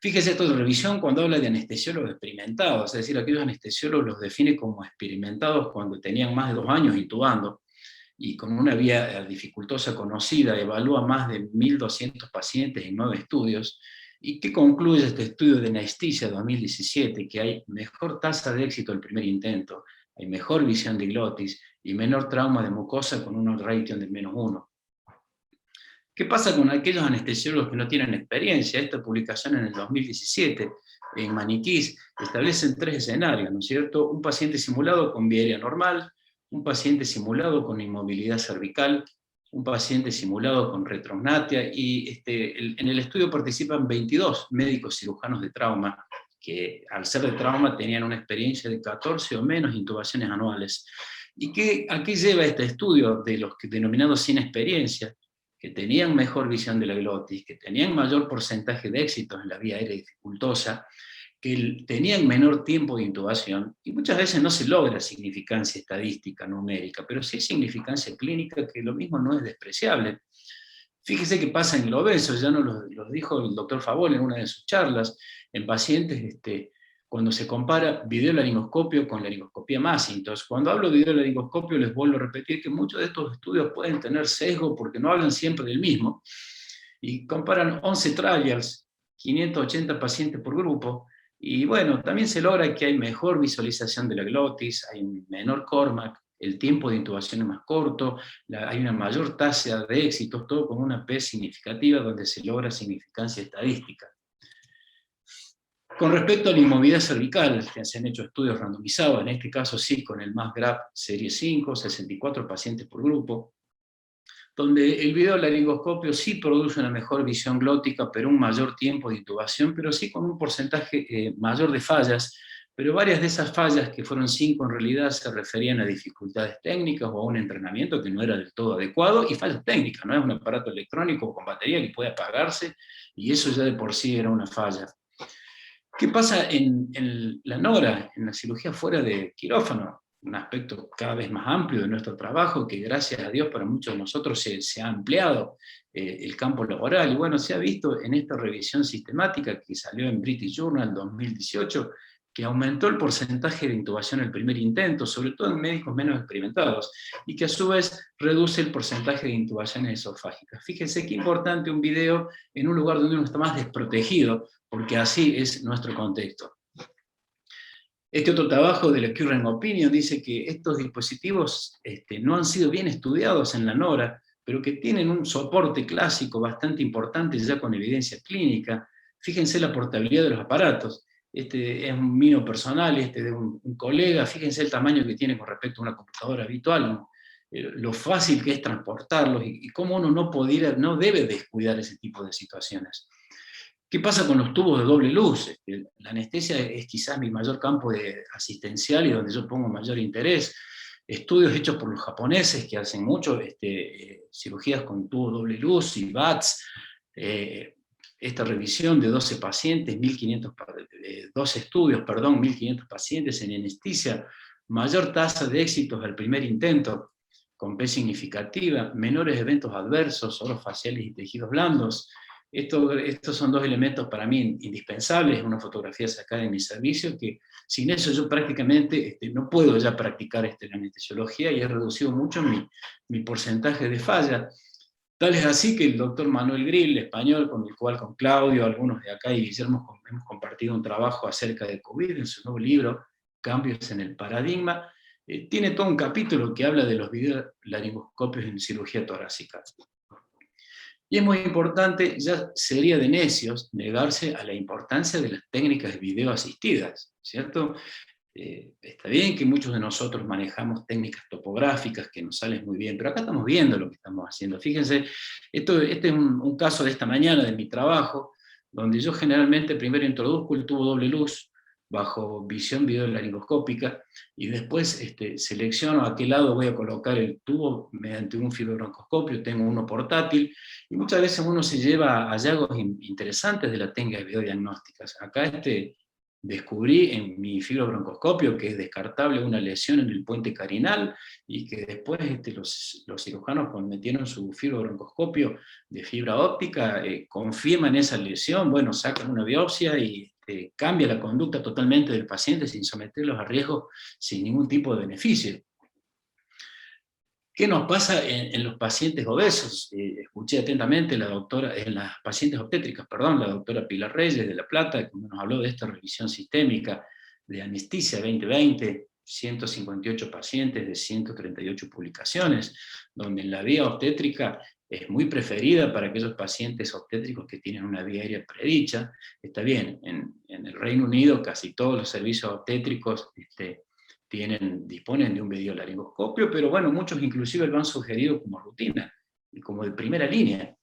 Fíjese, esto de revisión cuando habla de anestesiólogos experimentados, es decir, aquellos anestesiólogos los define como experimentados cuando tenían más de 2 años intubando, y con una vía dificultosa conocida, evalúa más de 1.200 pacientes en 9 estudios, y que concluye este estudio de anestesia 2017, que hay mejor tasa de éxito al primer intento, hay mejor visión de glotis, y menor trauma de mucosa con un ratio de -1. ¿Qué pasa con aquellos anestesiólogos que no tienen experiencia? Esta publicación en el 2017, en maniquís, establecen 3 escenarios, ¿no es cierto? Un paciente simulado con vía aérea normal, un paciente simulado con inmovilidad cervical, un paciente simulado con retrognatia, y en el estudio participan 22 médicos cirujanos de trauma, que al ser de trauma tenían una experiencia de 14 o menos intubaciones anuales. ¿Y a qué lleva este estudio de los denominados sin experiencia? Que tenían mejor visión de la glotis, que tenían mayor porcentaje de éxitos en la vía aérea dificultosa, que tenían menor tiempo de intubación, y muchas veces no se logra significancia estadística numérica, pero sí significancia clínica, que lo mismo no es despreciable. Fíjese qué pasa en el obeso, ya nos lo dijo el doctor Favol en una de sus charlas, en pacientes cuando se compara videolaringoscopio con laringoscopía MASI. Entonces, cuando hablo de videolaringoscopio, les vuelvo a repetir que muchos de estos estudios pueden tener sesgo porque no hablan siempre del mismo, y comparan 11 trials, 580 pacientes por grupo, y bueno, también se logra que hay mejor visualización de la glotis, hay menor Cormac, el tiempo de intubación es más corto, hay una mayor tasa de éxitos, todo con una P significativa donde se logra significancia estadística. Con respecto a la inmovilidad cervical, que se han hecho estudios randomizados, en este caso sí, con el MASGRAPH serie 5, 64 pacientes por grupo, donde el videolaringoscopio sí produce una mejor visión glótica, pero un mayor tiempo de intubación, pero sí con un porcentaje mayor de fallas, pero varias de esas fallas, que fueron 5 en realidad, se referían a dificultades técnicas o a un entrenamiento que no era del todo adecuado, y fallas técnicas, no es un aparato electrónico con batería que puede apagarse, y eso ya de por sí era una falla. ¿Qué pasa en la NORA, en la cirugía fuera de quirófano? Un aspecto cada vez más amplio de nuestro trabajo, que gracias a Dios para muchos de nosotros se ha ampliado el campo laboral, y bueno, se ha visto en esta revisión sistemática que salió en British Journal 2018, que aumentó el porcentaje de intubación en el primer intento, sobre todo en médicos menos experimentados, y que a su vez reduce el porcentaje de intubaciones esofágicas. Fíjense qué importante un video en un lugar donde uno está más desprotegido, porque así es nuestro contexto. Este otro trabajo de la Current Opinion dice que estos dispositivos no han sido bien estudiados en la NORA, pero que tienen un soporte clásico bastante importante ya con evidencia clínica. Fíjense la portabilidad de los aparatos. Este es un mío personal, de un colega. Fíjense el tamaño que tiene con respecto a una computadora habitual, lo fácil que es transportarlos, y cómo uno no debe descuidar ese tipo de situaciones. ¿Qué pasa con los tubos de doble luz? La anestesia es quizás mi mayor campo asistencial y donde yo pongo mayor interés. Estudios hechos por los japoneses, que hacen mucho cirugías con tubo de doble luz y VATS. Esta revisión de 12 pacientes, 12 estudios, 1.500 pacientes en anestesia, mayor tasa de éxitos al primer intento, con P significativa, menores eventos adversos, orofaciales y tejidos blandos. Estos son 2 elementos para mí indispensables, una fotografía sacada en mi servicio, que sin eso yo prácticamente no puedo ya practicar la anestesiología, y he reducido mucho mi porcentaje de falla. Tal es así que el doctor Manuel Grill, español, con el cual con Claudio, algunos de acá y Guillermo hemos compartido un trabajo acerca de COVID en su nuevo libro, Cambios en el Paradigma, tiene todo un capítulo que habla de los videolaringoscopios en cirugía torácica. Y es muy importante, ya sería de necios negarse a la importancia de las técnicas de video asistidas, ¿cierto? Está bien que muchos de nosotros manejamos técnicas topográficas que nos salen muy bien, pero acá estamos viendo lo que estamos haciendo. Fíjense, este es un caso de esta mañana de mi trabajo, donde yo generalmente primero introduzco el tubo doble luz bajo visión videolaringoscópica, y después selecciono a qué lado voy a colocar el tubo mediante un fibrobroncoscopio, tengo uno portátil, y muchas veces uno se lleva hallazgos interesantes de la técnica de videodiagnósticas. Acá descubrí en mi fibrobroncoscopio que es descartable una lesión en el puente carinal, y que después los cirujanos, cuando metieron su fibrobroncoscopio de fibra óptica, confirman esa lesión, bueno, sacan una biopsia y cambia la conducta totalmente del paciente sin someterlos a riesgo, sin ningún tipo de beneficio. ¿Qué nos pasa en los pacientes obesos? Escuché atentamente en las pacientes obstétricas, perdón, la doctora Pilar Reyes de La Plata, que nos habló de esta revisión sistémica de Anestesia 2020, 158 pacientes de 138 publicaciones, donde en la vía obstétrica es muy preferida para aquellos pacientes obstétricos que tienen una vía aérea predicha. Está bien, en el Reino Unido casi todos los servicios obstétricos disponen de un videolaringoscopio, pero bueno, muchos inclusive lo han sugerido como rutina y como de primera línea.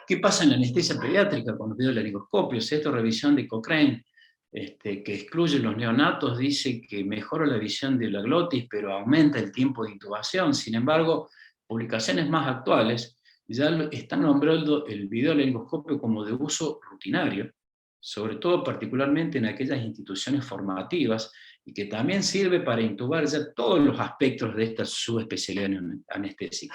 ¿Qué pasa en la anestesia pediátrica con los videolaringoscopios? Esta revisión de Cochrane, que excluye los neonatos, dice que mejora la visión de la glotis, pero aumenta el tiempo de intubación. Sin embargo, publicaciones más actuales ya están nombrando el videolaringoscopio como de uso rutinario, sobre todo particularmente en aquellas instituciones formativas, y que también sirve para intubar ya todos los aspectos de esta subespecialidad anestésica: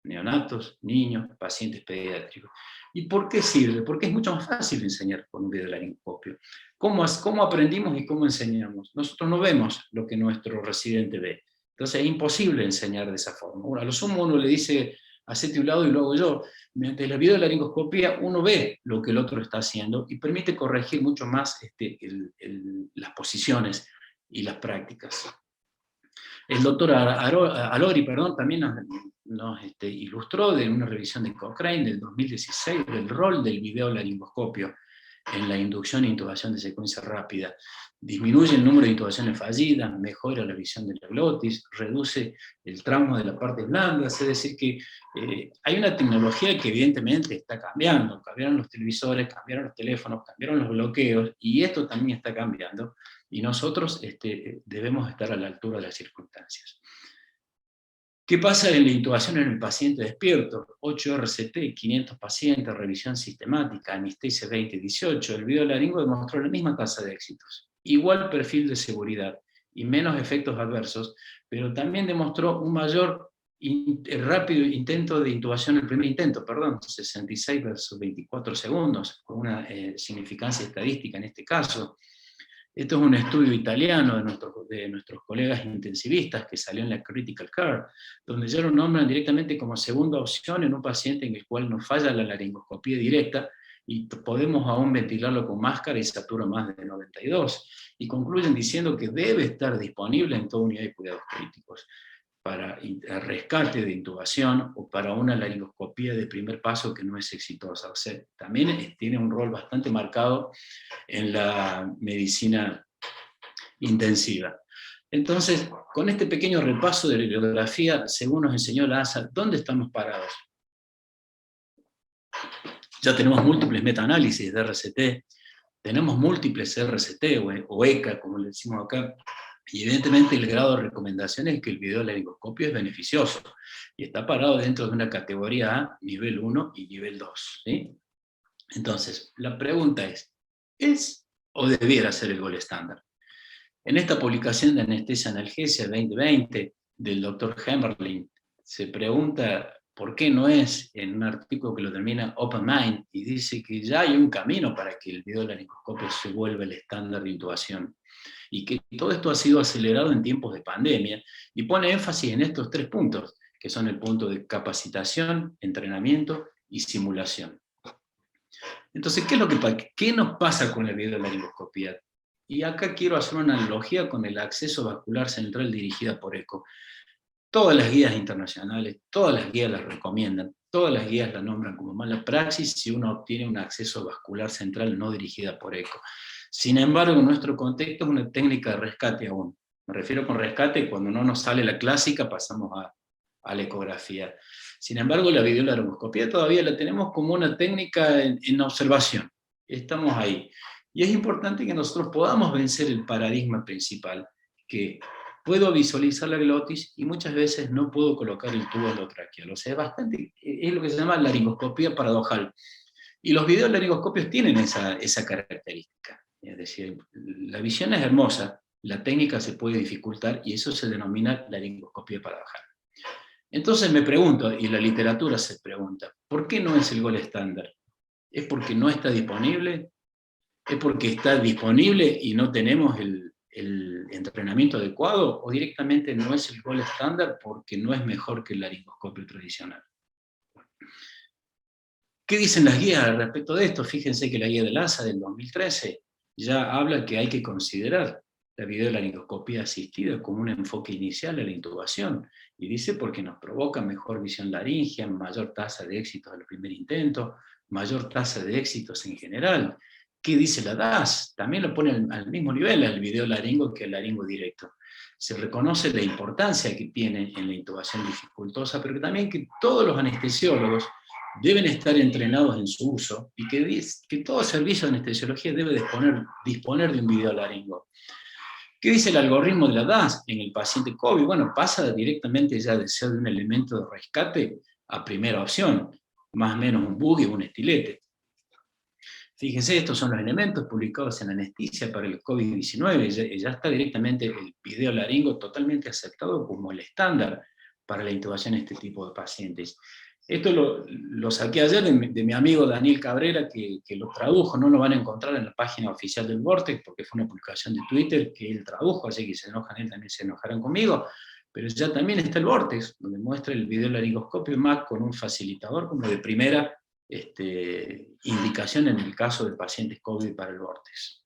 neonatos, niños, pacientes pediátricos. ¿Y por qué sirve? Porque es mucho más fácil enseñar con un videolaringoscopio. ¿Cómo aprendimos y cómo enseñamos? Nosotros no vemos lo que nuestro residente ve, entonces es imposible enseñar de esa forma. A lo sumo uno le dice, hacete un lado y lo hago yo. Mediante la videolaringoscopía uno ve lo que el otro está haciendo y permite corregir mucho más las posiciones y las prácticas. El doctor Alori, también nos ilustró de una revisión de Cochrane del 2016 del rol del videolaringoscopio en la inducción e intubación de secuencia rápida. Disminuye el número de intubaciones fallidas, mejora la visión de la glotis, reduce el trauma de la parte blanda, es decir que hay una tecnología que evidentemente está cambiando. Cambiaron los televisores, cambiaron los teléfonos, cambiaron los bloqueos, y esto también está cambiando, y nosotros debemos estar a la altura de las circunstancias. ¿Qué pasa en la intubación en el paciente despierto? 8 RCT, 500 pacientes, revisión sistemática, anestesia 2018. El videolaringo demostró la misma tasa de éxitos, igual perfil de seguridad y menos efectos adversos, pero también demostró un mayor rápido intento de intubación, el primer intento, 66 versus 24 segundos, con una significancia estadística en este caso. Esto es un estudio italiano de nuestros colegas intensivistas que salió en la Critical Care, donde ya lo nombran directamente como segunda opción en un paciente en el cual nos falla la laringoscopía directa y podemos aún ventilarlo con máscara y satura más de 92. Y concluyen diciendo que debe estar disponible en toda unidad de cuidados críticos para rescate de intubación o para una laringoscopía de primer paso que no es exitosa. O sea, también tiene un rol bastante marcado en la medicina intensiva. Entonces, con este pequeño repaso de bibliografía, según nos enseñó la ASA, ¿dónde estamos parados? Ya tenemos múltiples metaanálisis de RCT, tenemos múltiples RCT o ECA, como le decimos acá, y evidentemente el grado de recomendación es que el videolaringoscopio es beneficioso, y está parado dentro de una categoría A, nivel 1 y nivel 2. ¿Sí? Entonces, la pregunta ¿es o debiera ser el gold estándar? En esta publicación de Anestesia Analgesia 2020 del Dr. Hemmerling, se pregunta por qué no es, en un artículo que lo termina Open Mind, y dice que ya hay un camino para que el videolaringoscopio se vuelva el estándar de intubación, y que todo esto ha sido acelerado en tiempos de pandemia, y pone énfasis en estos 3 puntos: que son el punto de capacitación, entrenamiento y simulación. Entonces, ¿qué nos pasa con la videolaringoscopía? Y acá quiero hacer una analogía con el acceso vascular central dirigida por ECO. Todas las guías internacionales, todas las guías las recomiendan, todas las guías la nombran como mala praxis si uno obtiene un acceso vascular central no dirigida por ECO. Sin embargo, en nuestro contexto es una técnica de rescate aún. Me refiero con rescate, cuando no nos sale la clásica pasamos a la ecografía. Sin embargo, la videolaringoscopía todavía la tenemos como una técnica en observación. Estamos ahí. Y es importante que nosotros podamos vencer el paradigma principal, que puedo visualizar la glotis y muchas veces no puedo colocar el tubo endotraqueal. O sea, es lo que se llama laringoscopía paradojal. Y los videolaringoscopios tienen esa característica. Es decir, la visión es hermosa, la técnica se puede dificultar y eso se denomina laringoscopía paradojal. Entonces me pregunto, y la literatura se pregunta, ¿por qué no es el gol estándar? ¿Es porque no está disponible? ¿Es porque está disponible y no tenemos el entrenamiento adecuado? ¿O directamente no es el gol estándar porque no es mejor que el laringoscopio tradicional? ¿Qué dicen las guías respecto de esto? Fíjense que la guía del ASA del 2013 ya habla que hay que considerar la videolaringoscopía asistida como un enfoque inicial a la intubación, y dice porque nos provoca mejor visión laringea, mayor tasa de éxitos al primer intento, mayor tasa de éxitos en general. ¿Qué dice la DAS? También lo pone al mismo nivel al videolaringo que al laringo directo. Se reconoce la importancia que tiene en la intubación dificultosa, pero también que todos los anestesiólogos deben estar entrenados en su uso, y que todo servicio de anestesiología debe disponer de un videolaringo. ¿Qué dice el algoritmo de la DAS en el paciente COVID? Bueno, pasa directamente ya de ser de un elemento de rescate a primera opción, más o menos un buggy o un estilete. Fíjense, estos son los elementos publicados en Anestesia para el COVID-19, ya está directamente el videolaringo totalmente aceptado como el estándar para la intubación de este tipo de pacientes. Esto lo saqué ayer de mi amigo Daniel Cabrera, que lo tradujo, no lo van a encontrar en la página oficial del Vortex, porque fue una publicación de Twitter que él tradujo, así que se enojan él, también se enojarán conmigo, pero ya también está el Vortex, donde muestra el videolaringoscopio MAC con un facilitador como de primera indicación en el caso de pacientes COVID para el Vortex.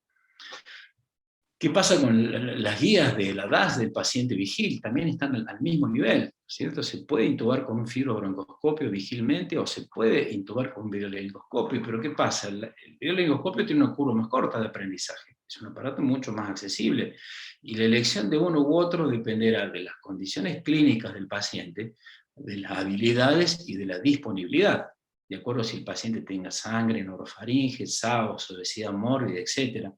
¿Qué pasa con las guías de la DAS del paciente vigil? También están al mismo nivel, ¿cierto? Se puede intubar con un fibrobroncoscopio vigilmente o se puede intubar con un videolaringoscopio, pero ¿qué pasa? El videolaringoscopio tiene una curva más corta de aprendizaje, es un aparato mucho más accesible, y la elección de uno u otro dependerá de las condiciones clínicas del paciente, de las habilidades y de la disponibilidad, de acuerdo a si el paciente tenga sangre, norofaringe, SAOS, obesidad mórbida, etc.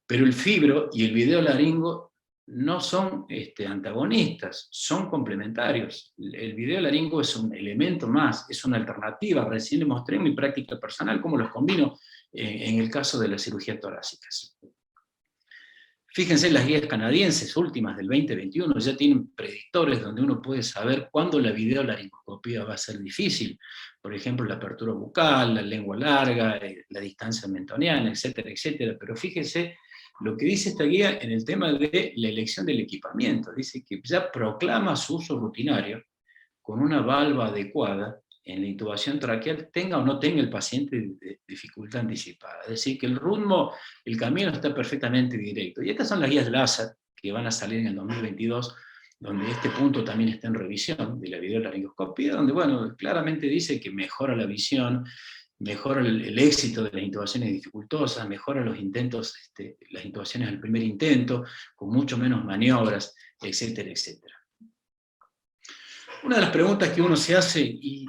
Pero el fibro y el videolaringo no son antagonistas, son complementarios. El videolaringo es un elemento más, es una alternativa. Recién le mostré en mi práctica personal cómo los combino en el caso de las cirugías torácicas. Fíjense, las guías canadienses últimas del 2021 ya tienen predictores donde uno puede saber cuándo la videolaringoscopía va a ser difícil. Por ejemplo, la apertura bucal, la lengua larga, la distancia mentoniana, etcétera, etcétera. Pero fíjense lo que dice esta guía en el tema de la elección del equipamiento. Dice que ya proclama su uso rutinario con una valva adecuada en la intubación traqueal, tenga o no tenga el paciente de dificultad anticipada. Es decir, que el camino está perfectamente directo. Y estas son las guías del ASA, que van a salir en el 2022, donde este punto también está en revisión de la videolaringoscopía, donde, bueno, claramente dice que mejora la visión, mejora el éxito de las intubaciones dificultosas, mejora los intentos, las intubaciones al primer intento, con mucho menos maniobras, etcétera, etcétera. Una de las preguntas que uno se hace, ¿y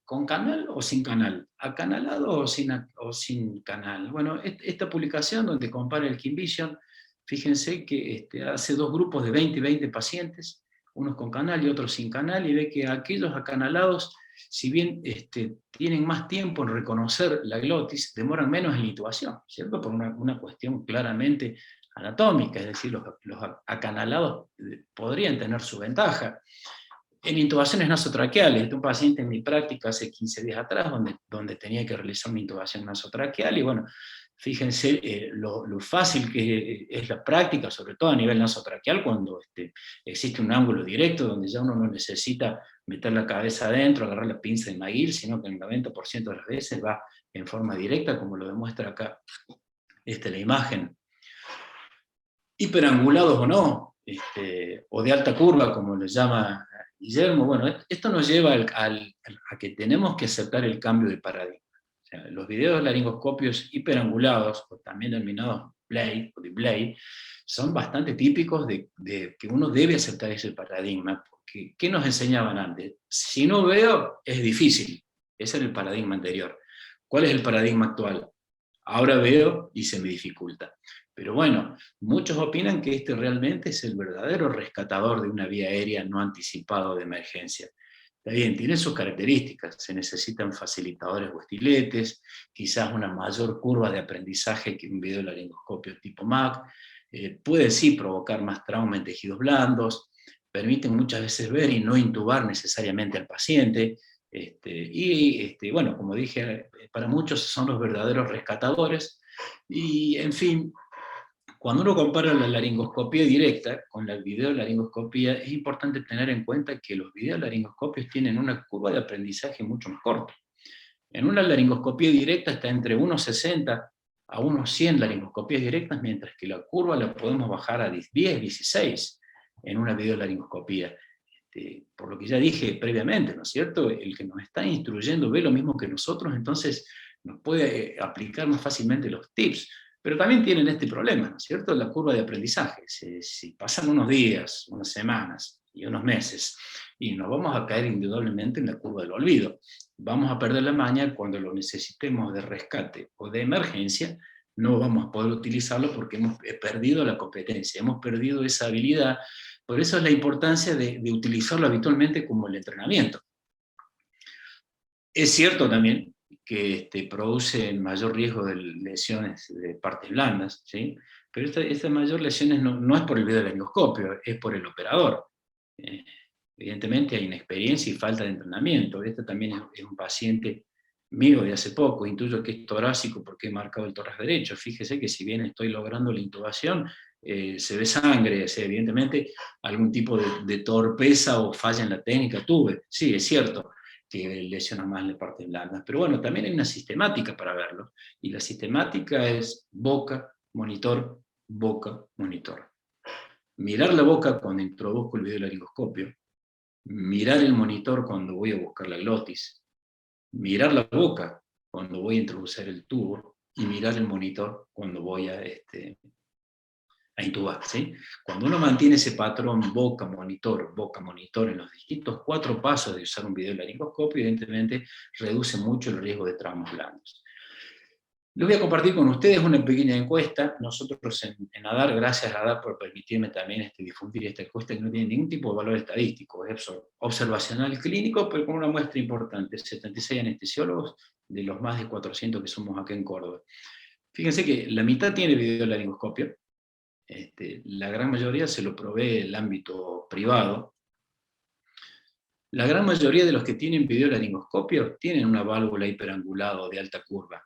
con canal o sin canal? ¿Acanalado o sin canal? Bueno, esta publicación donde compara el KimVision, fíjense que hace dos grupos de 20 y 20 pacientes, unos con canal y otros sin canal, y ve que aquellos acanalados, si bien tienen más tiempo en reconocer la glotis, demoran menos en la intubación, ¿cierto? Por una cuestión claramente anatómica, es decir, los acanalados podrían tener su ventaja. En intubaciones nasotraqueales, un paciente en mi práctica hace 15 días atrás, donde tenía que realizar una intubación nasotraqueal, y bueno, Fíjense lo fácil que es la práctica, sobre todo a nivel nasotraqueal, cuando existe un ángulo directo donde ya uno no necesita meter la cabeza adentro, agarrar la pinza de McGill, sino que el 90% de las veces va en forma directa, como lo demuestra acá la imagen. Hiperangulados o no, o de alta curva, como le llama Guillermo, bueno, esto nos lleva a que tenemos que aceptar el cambio de paradigma. O sea, los videos de laringoscopios hiperangulados, o también denominados Blay o display, son bastante típicos de que uno debe aceptar ese paradigma, porque ¿qué nos enseñaban antes? Si no veo, es difícil. Ese era el paradigma anterior. ¿Cuál es el paradigma actual? Ahora veo y se me dificulta. Pero bueno, muchos opinan que este realmente es el verdadero rescatador de una vía aérea no anticipado de emergencia. Está bien, tiene sus características, se necesitan facilitadores o estiletes, quizás una mayor curva de aprendizaje que un videolaringoscopio tipo MAC, puede sí provocar más trauma en tejidos blandos, permiten muchas veces ver y no intubar necesariamente al paciente, bueno, como dije, para muchos son los verdaderos rescatadores, y en fin, cuando uno compara la laringoscopía directa con la videolaringoscopía, es importante tener en cuenta que los videolaringoscopios tienen una curva de aprendizaje mucho más corta. En una laringoscopía directa está entre 1,60 a 1,100 laringoscopías directas, mientras que la curva la podemos bajar a 10, 16 en una videolaringoscopía. Por lo que ya dije previamente, ¿no es cierto? El que nos está instruyendo ve lo mismo que nosotros, entonces nos puede aplicar más fácilmente los tips. Pero también tienen este problema, ¿no es cierto? La curva de aprendizaje. Si pasan unos días, unas semanas y unos meses, y nos vamos a caer indudablemente en la curva del olvido. Vamos a perder la maña cuando lo necesitemos de rescate o de emergencia, no vamos a poder utilizarlo porque hemos perdido la competencia, hemos perdido esa habilidad. Por eso es la importancia de utilizarlo habitualmente como el entrenamiento. Es cierto también que produce mayor riesgo de lesiones de partes blandas, ¿sí? Pero esta mayor lesiones no es por el videolaringoscopio, es por el operador. Evidentemente hay inexperiencia y falta de entrenamiento. Este también es un paciente mío de hace poco, intuyo que es torácico porque he marcado el tórax derecho. Fíjese que si bien estoy logrando la intubación, se ve sangre, evidentemente algún tipo de torpeza o falla en la técnica tuve. Sí, es cierto que lesiona más la parte blanda, pero bueno, también hay una sistemática para verlo, y la sistemática es boca, monitor, boca, monitor. Mirar la boca cuando introduzco el videolaringoscopio, mirar el monitor cuando voy a buscar la glotis, mirar la boca cuando voy a introducir el tubo, y mirar el monitor cuando voy a intubar, ¿sí? Cuando uno mantiene ese patrón boca-monitor en los distintos 4 pasos de usar un videolaringoscopio, evidentemente reduce mucho el riesgo de traumas blandos. Les voy a compartir con ustedes una pequeña encuesta. Nosotros en ADAR, gracias a ADAR por permitirme también difundir esta encuesta que no tiene ningún tipo de valor estadístico, es observacional clínico, pero con una muestra importante, 76 anestesiólogos de los más de 400 que somos acá en Córdoba. Fíjense que la mitad tiene videolaringoscopio, la gran mayoría se lo provee el ámbito privado. La gran mayoría de los que tienen videolaringoscopio tienen una válvula hiperangulada de alta curva,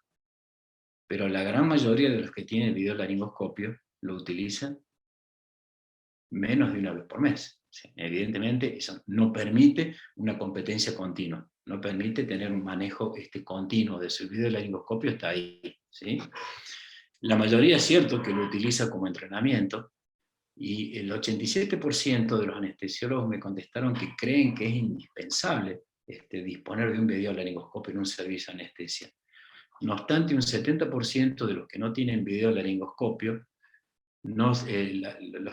pero la gran mayoría de los que tienen videolaringoscopio lo utilizan menos de una vez por mes. Sí, evidentemente eso no permite una competencia continua, no permite tener un manejo continuo de su videolaringoscopio, está ahí, ¿sí? La mayoría es cierto que lo utiliza como entrenamiento, y el 87% de los anestesiólogos me contestaron que creen que es indispensable disponer de un videolaringoscopio en un servicio de anestesia. No obstante, un 70% de los que no tienen videolaringoscopio, los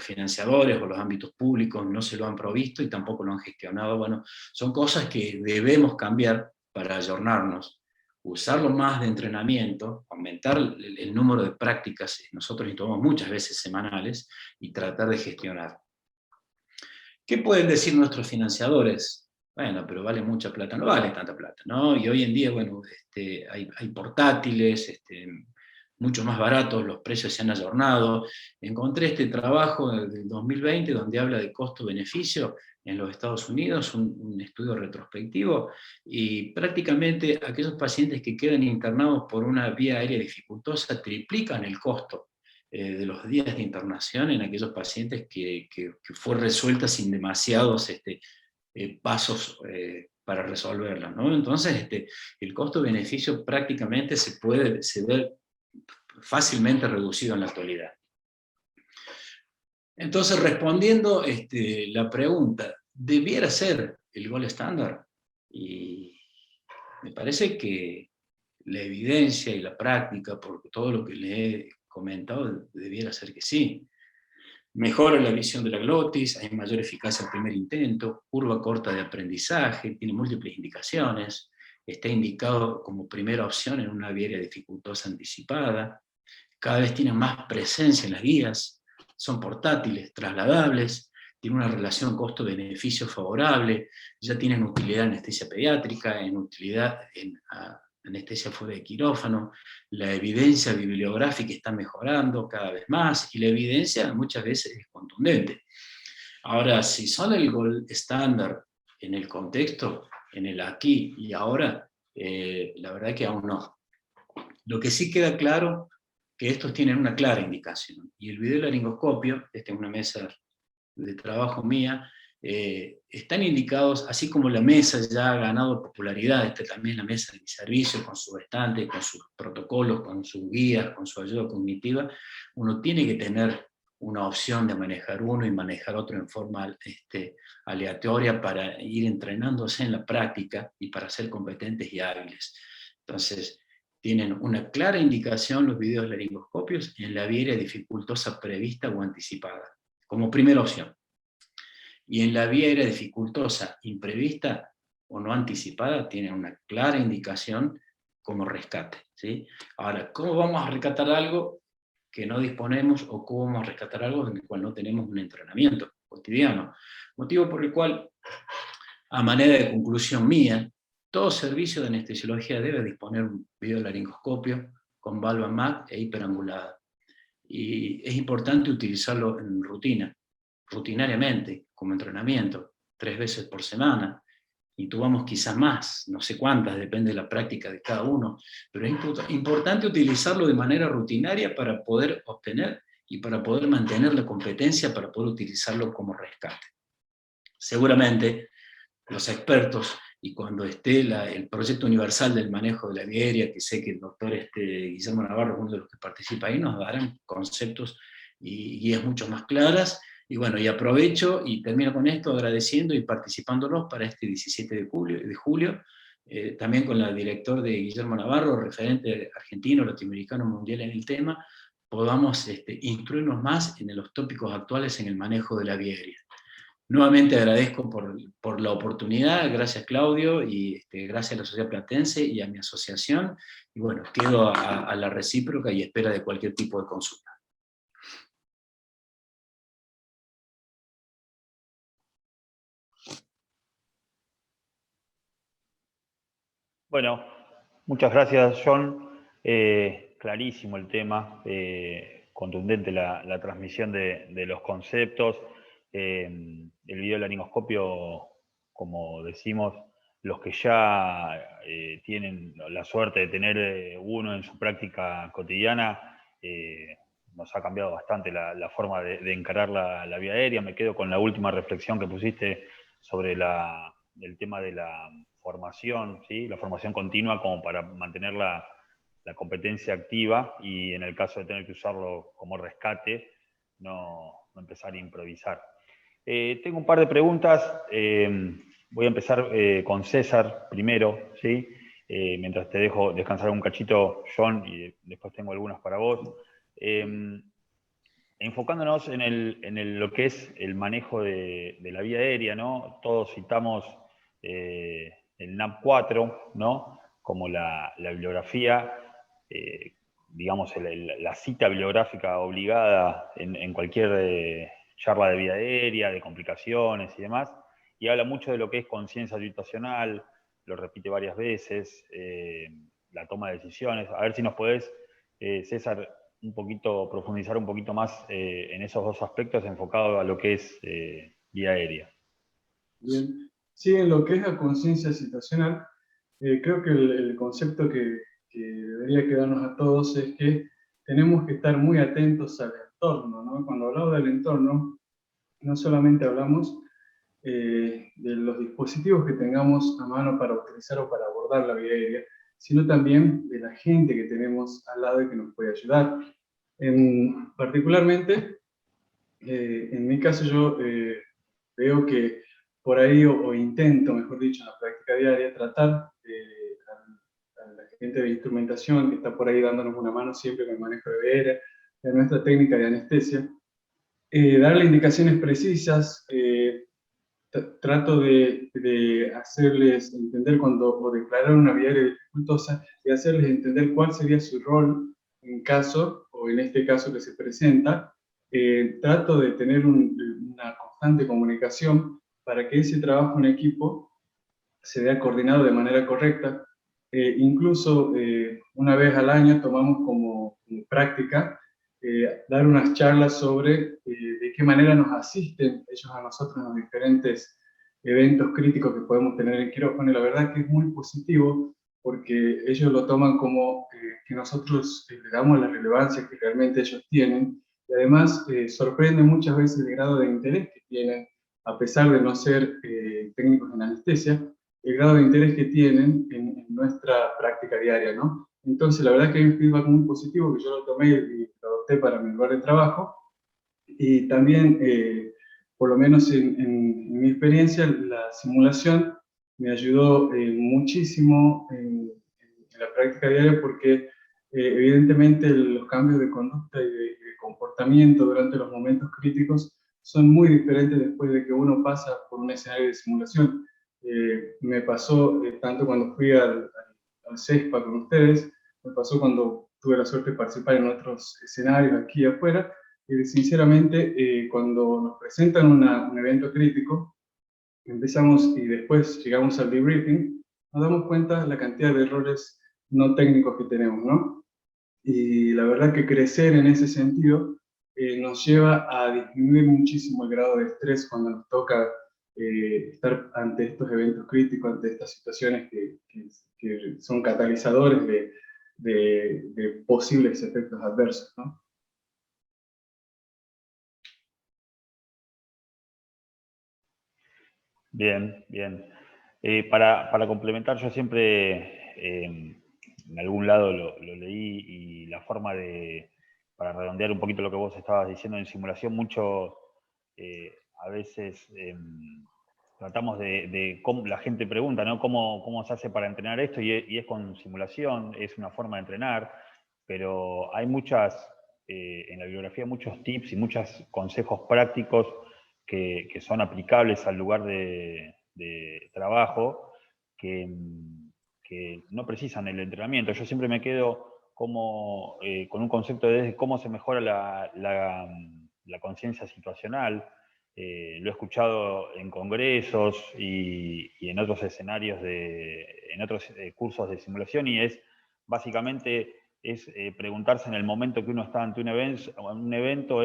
financiadores o los ámbitos públicos no se lo han provisto y tampoco lo han gestionado. Bueno, son cosas que debemos cambiar para ayornarnos, usarlo más de entrenamiento, aumentar el número de prácticas, nosotros tomamos muchas veces semanales, y tratar de gestionar. ¿Qué pueden decir nuestros financiadores? Bueno, pero vale mucha plata. No vale tanta plata, ¿no? Y hoy en día, bueno, hay portátiles, mucho más baratos, los precios se han ayornado. Encontré este trabajo del 2020 donde habla de costo-beneficio en los Estados Unidos, un estudio retrospectivo, y prácticamente aquellos pacientes que quedan internados por una vía aérea dificultosa triplican el costo de los días de internación en aquellos pacientes que fue resuelta sin demasiados pasos para resolverla, ¿no? Entonces, el costo-beneficio prácticamente se ve fácilmente reducido en la actualidad. Entonces, respondiendo la pregunta, ¿debiera ser el gold estándar? Y me parece que la evidencia y la práctica, por todo lo que le he comentado, debiera ser que sí. Mejora la visión de la glotis, hay mayor eficacia al primer intento, curva corta de aprendizaje, tiene múltiples indicaciones, está indicado como primera opción en una vía aérea dificultosa anticipada, cada vez tienen más presencia en las guías, son portátiles, trasladables, tienen una relación costo-beneficio favorable, ya tienen utilidad en anestesia pediátrica, en utilidad en anestesia fuera de quirófano, la evidencia bibliográfica está mejorando cada vez más, y la evidencia muchas veces es contundente. Ahora, si son el gold estándar en el contexto, en el aquí y ahora, la verdad que aún no. Lo que sí queda claro que estos tienen una clara indicación, y el videolaringoscopio, esta es una mesa de trabajo mía, están indicados, así como la mesa ya ha ganado popularidad, esta también es la mesa de mi servicio, con su estante, con sus protocolos, con sus guías, con su ayuda cognitiva, uno tiene que tener una opción de manejar uno y manejar otro en forma aleatoria para ir entrenándose en la práctica y para ser competentes y hábiles. Entonces, tienen una clara indicación los videolaringoscopios en la vía aérea dificultosa prevista o anticipada, como primera opción. Y en la vía aérea dificultosa imprevista o no anticipada, tienen una clara indicación como rescate, ¿sí? Ahora, ¿cómo vamos a rescatar algo que no disponemos, o cómo vamos a rescatar algo en el cual no tenemos un entrenamiento cotidiano? Motivo por el cual, a manera de conclusión mía, todo servicio de anestesiología debe disponer un videolaringoscopio con valva MAC e hiperangulada. Y es importante utilizarlo en rutinariamente, como entrenamiento, 3 veces por semana. Intubamos quizás más, no sé cuántas, depende de la práctica de cada uno, pero es importante utilizarlo de manera rutinaria para poder obtener y para poder mantener la competencia, para poder utilizarlo como rescate. Seguramente los expertos, y cuando esté el proyecto universal del manejo de la vía aérea, que sé que el doctor Guillermo Navarro es uno de los que participa ahí, nos darán conceptos y guías mucho más claras. Y bueno, y aprovecho y termino con esto agradeciendo y participándolos para este 17 de julio, también con la director de Guillermo Navarro, referente argentino, latinoamericano, mundial en el tema, podamos instruirnos más en los tópicos actuales en el manejo de la vía aérea. Nuevamente agradezco por la oportunidad, gracias Claudio, y gracias a la Sociedad Platense y a mi asociación, y bueno, quedo a la recíproca y espera de cualquier tipo de consulta. Bueno, muchas gracias, John. Clarísimo el tema, contundente la transmisión de los conceptos. El videolaringoscopio, como decimos, los que ya tienen la suerte de tener uno en su práctica cotidiana, nos ha cambiado bastante la forma de encarar la vía aérea. Me quedo con la última reflexión que pusiste sobre el tema de la formación, ¿sí? La formación continua como para mantener la competencia activa, y en el caso de tener que usarlo como rescate, no empezar a improvisar. Tengo un par de preguntas. Voy a empezar con César primero, ¿sí? Mientras te dejo descansar un cachito, John, y después tengo algunas para vos. Enfocándonos en lo que es el manejo de la vía aérea, ¿no? Todos citamos el NAP4, ¿no? Como la bibliografía, digamos, la cita bibliográfica obligada en cualquier charla de vía aérea, de complicaciones y demás, y habla mucho de lo que es conciencia situacional, lo repite varias veces, la toma de decisiones. A ver si nos podés César, profundizar un poquito más en esos dos aspectos enfocado a lo que es vía aérea. Bien. Sí, en lo que es la conciencia situacional, creo que el concepto que debería quedarnos a todos es que tenemos que estar muy atentos al entorno, ¿no? Cuando hablamos del entorno, no solamente hablamos de los dispositivos que tengamos a mano para utilizar o para abordar la vía aérea, sino también de la gente que tenemos al lado y que nos puede ayudar. Particularmente, en mi caso yo veo que por ahí, o intento, mejor dicho, en la práctica diaria, tratar a la gente de instrumentación que está por ahí dándonos una mano siempre con el manejo de vía aérea, de nuestra técnica de anestesia, darle indicaciones precisas, trato de hacerles entender o declarar una vía aérea dificultosa, y hacerles entender cuál sería su rol en caso, o en este caso que se presenta. Trato de tener una constante comunicación para que ese trabajo en equipo se vea coordinado de manera correcta. Incluso una vez al año tomamos como práctica dar unas charlas sobre de qué manera nos asisten ellos a nosotros en los diferentes eventos críticos que podemos tener en quirófano, y la verdad que es muy positivo porque ellos lo toman como que nosotros le damos la relevancia que realmente ellos tienen, y además sorprende muchas veces el grado de interés que tienen, a pesar de no ser técnicos en anestesia, el grado de interés que tienen en nuestra práctica diaria, ¿no? Entonces, la verdad es que hay un feedback muy positivo que yo lo tomé y lo adopté para mi lugar de trabajo, y también, por lo menos en mi experiencia, la simulación me ayudó muchísimo en la práctica diaria, porque evidentemente los cambios de conducta y de comportamiento durante los momentos críticos son muy diferentes después de que uno pasa por un escenario de simulación. Me pasó tanto cuando fui al CESPA con ustedes, me pasó cuando tuve la suerte de participar en otros escenarios aquí afuera, y sinceramente cuando nos presentan un evento crítico, empezamos y después llegamos al debriefing, nos damos cuenta de la cantidad de errores no técnicos que tenemos, ¿no? Y la verdad que crecer en ese sentido nos lleva a disminuir muchísimo el grado de estrés cuando nos toca estar ante estos eventos críticos, ante estas situaciones que son catalizadores de posibles efectos adversos, ¿no? Bien, bien. Para complementar, yo siempre en algún lado lo leí, y la forma para redondear un poquito lo que vos estabas diciendo en simulación, a veces tratamos cómo la gente pregunta, ¿no? ¿Cómo se hace para entrenar esto? Y es con simulación, es una forma de entrenar, pero hay en la bibliografía muchos tips y muchos consejos prácticos que son aplicables al lugar de trabajo, que no precisan el entrenamiento. Yo siempre me quedo con un concepto de cómo se mejora la conciencia situacional. Lo he escuchado en congresos y en otros escenarios, en otros cursos de simulación, y básicamente preguntarse en el momento que uno está ante un evento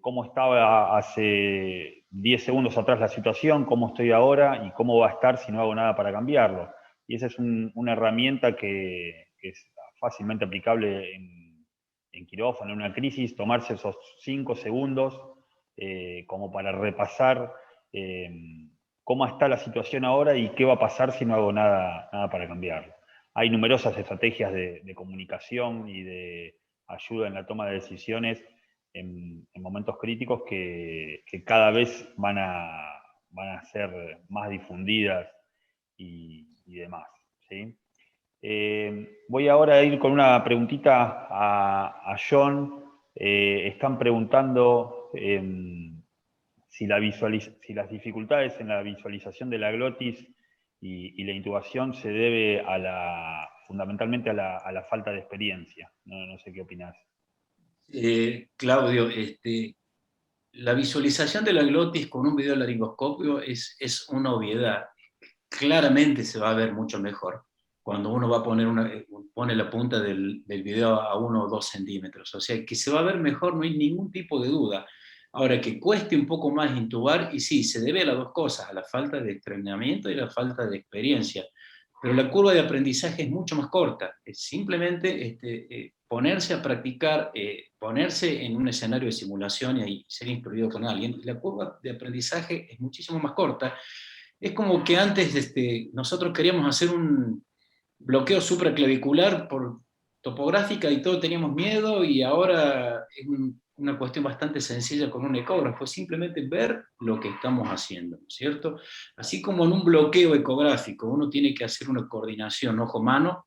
cómo estaba hace 10 segundos atrás la situación, cómo estoy ahora y cómo va a estar si no hago nada para cambiarlo. Y esa es una herramienta que es fácilmente aplicable en quirófano, en una crisis, tomarse esos 5 segundos como para repasar cómo está la situación ahora y qué va a pasar si no hago nada para cambiarlo. Hay numerosas estrategias de comunicación y de ayuda en la toma de decisiones en momentos críticos que cada vez van a ser más difundidas y demás, ¿sí? Voy ahora a ir con una preguntita a John. Están preguntando si las dificultades en la visualización de la glotis y la intubación se debe fundamentalmente a la falta de experiencia. No sé qué opinás. Claudio, la visualización de la glotis con un videolaringoscopio es una obviedad. Claramente se va a ver mucho mejor. cuando uno va a poner pone la punta del video a 1 o 2 centímetros. O sea, que se va a ver mejor, no hay ningún tipo de duda. Ahora, que cueste un poco más intubar, y sí, se debe a las dos cosas, a la falta de entrenamiento y a la falta de experiencia. Pero la curva de aprendizaje es mucho más corta. Es simplemente ponerse a practicar, ponerse en un escenario de simulación y ser instruido con alguien. La curva de aprendizaje es muchísimo más corta. Es como que antes nosotros queríamos hacer un bloqueo supraclavicular por topográfica y todos teníamos miedo, y ahora es una cuestión bastante sencilla con un ecógrafo, es simplemente ver lo que estamos haciendo, ¿no es cierto? Así como en un bloqueo ecográfico uno tiene que hacer una coordinación ojo-mano,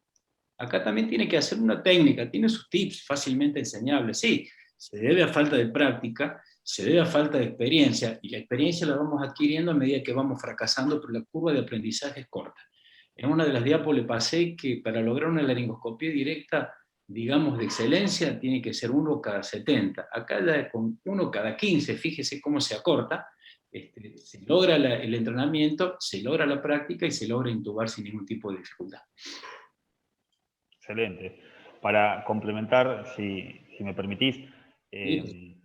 acá también tiene que hacer una técnica, tiene sus tips fácilmente enseñables. Sí, se debe a falta de práctica, se debe a falta de experiencia, y la experiencia la vamos adquiriendo a medida que vamos fracasando, pero la curva de aprendizaje es corta. En una de las diapos le pasé que para lograr una laringoscopía directa, digamos, de excelencia, tiene que ser 1 cada 70. Acá ya con 1 cada 15, fíjese cómo se acorta, se logra el entrenamiento, se logra la práctica y se logra intubar sin ningún tipo de dificultad. Excelente. Para complementar, si me permitís, hay